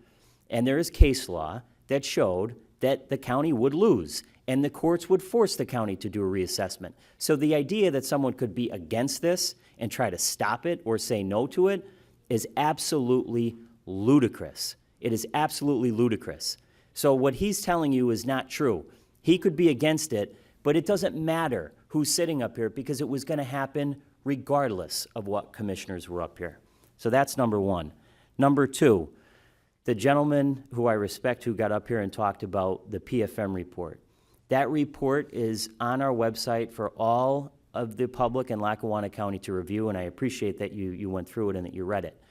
and there is case law that showed that the county would lose, and the courts would force the county to do a reassessment. So the idea that someone could be against this and try to stop it or say no to it is absolutely ludicrous. It is absolutely ludicrous. So what he's telling you is not true. He could be against it, but it doesn't matter who's sitting up here because it was going to happen regardless of what commissioners were up here. So that's number one. Number two, the gentleman who I respect who got up here and talked about the PFM report. That report is on our website for all of the public in Lackawanna County to review, and I appreciate that you went through it and that you read it.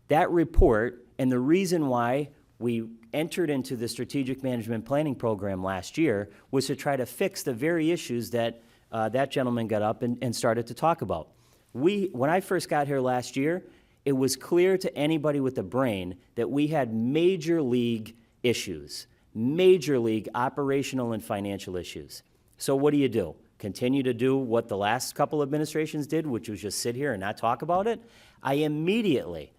That report, and the reason why we entered into the Strategic Management Planning Program last year, was to try to fix the very issues that that gentleman got up and started to talk about. When I first got here last year, it was clear to anybody with a brain that we had major league issues, major league operational and financial issues. So what do? Continue to do what the last couple administrations did, which was just sit here and not talk about it? I immediately,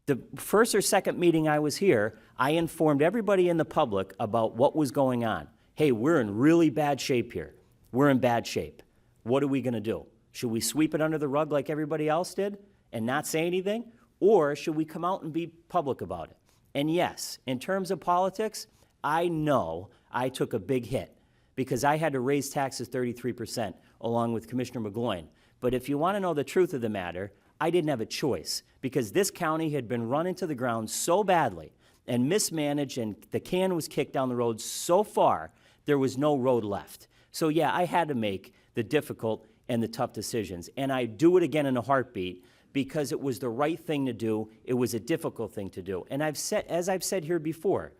the first or second meeting I was here, I informed everybody in the public about what was going on. Hey, we're in really bad shape here. We're in bad shape. What are we going to do? Should we sweep it under the rug like everybody else did and not say anything? Or should we come out and be public about it? And yes, in terms of politics, I know I took a big hit because I had to raise taxes 33% along with Commissioner McGloin. But if you want to know the truth of the matter, I didn't have a choice because this county had been run into the ground so badly and mismanaged, and the can was kicked down the road so far, there was no road left. So yeah, I had to make the difficult and the tough decisions. And I do it again in a heartbeat because it was the right thing to do. It was a difficult thing to do. And as I've said here before,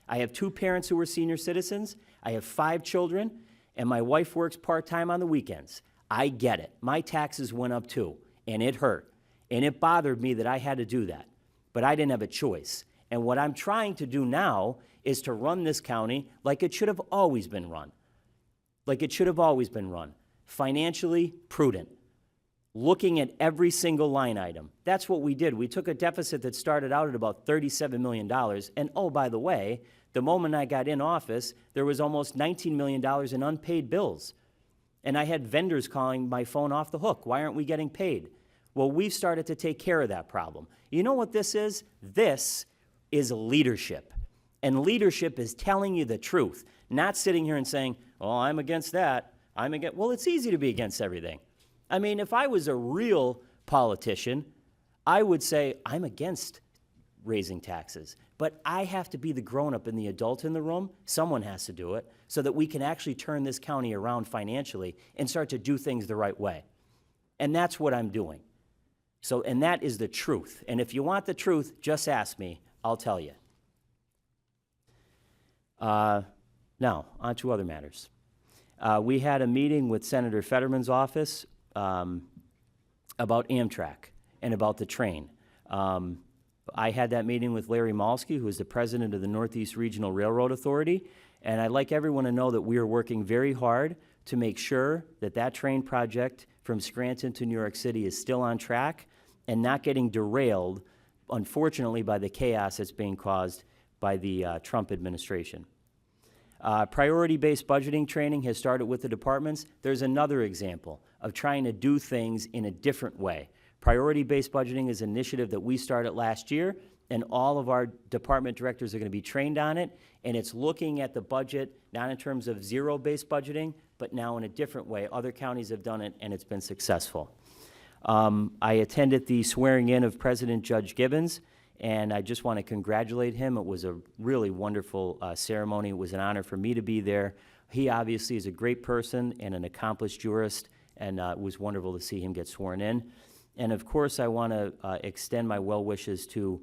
I have 2 parents who are senior citizens, I have 5 children, and my wife works part-time on the weekends. I get it. My taxes went up too, and it hurt. And it bothered me that I had to do that. But I didn't have a choice. And what I'm trying to do now is to run this county like it should have always been run. Like it should have always been run. Financially prudent. Looking at every single line item. That's what we did. We took a deficit that started out at about $37 million. And oh, by the way, the moment I got in office, there was almost $19 million in unpaid bills. And I had vendors calling my phone off the hook. Why aren't we getting paid? Well, we've started to take care of that problem. You know what this is? This is leadership. And leadership is telling you the truth, not sitting here and saying, oh, I'm against that. I'm against. Well, it's easy to be against everything. I mean, if I was a real politician, I would say I'm against raising taxes. But I have to be the grown-up and the adult in the room. Someone has to do it so that we can actually turn this county around financially and start to do things the right way. And that's what I'm doing. So, and that is the truth. And if you want the truth, just ask me. I'll tell you. Now, on to other matters. We had a meeting with Senator Fetterman's office about Amtrak and about the train. I had that meeting with Larry Malsky, who is the president of the Northeast Regional Railroad Authority, and I'd like everyone to know that we are working very hard to make sure that that train project from Scranton to New York City is still on track and not getting derailed, unfortunately, by the chaos that's being caused by the Trump administration. Priority-based budgeting training has started with the departments. There's another example of trying to do things in a different way. Priority-based budgeting is an initiative that we started last year, and all of our department directors are going to be trained on it, and it's looking at the budget not in terms of zero-based budgeting, but now in a different way. Other counties have done it, and it's been successful. I attended the swearing-in of President Judge Gibbons, and I just want to congratulate him. It was a really wonderful ceremony. It was an honor for me to be there. He obviously is a great person and an accomplished jurist, and it was wonderful to see him get sworn in. And of course, I want to extend my well wishes to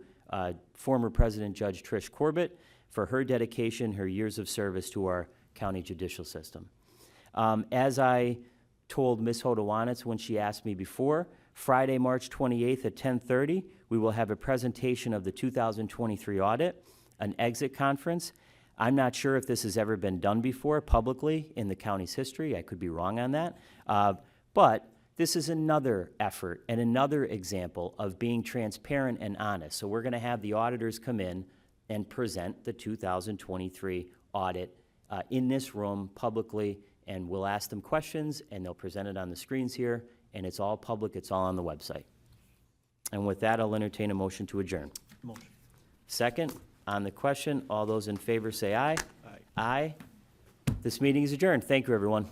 former President Judge Trish Corbett for her dedication, her years of service to our county judicial system. As I told Ms. Hodowanitz when she asked me before, Friday, March 28th at 10:30, we will have a presentation of the 2023 audit, an exit conference. I'm not sure if this has ever been done before publicly in the county's history. I could be wrong on that. But this is another effort and another example of being transparent and honest. So we're going to have the auditors come in and present the 2023 audit in this room publicly, and we'll ask them questions, and they'll present it on the screens here, and it's all public, it's all on the website. And with that, I'll entertain a motion to adjourn. Motion. Second, on the question, all those in favor say aye. Aye. Aye. This meeting is adjourned. Thank you, everyone.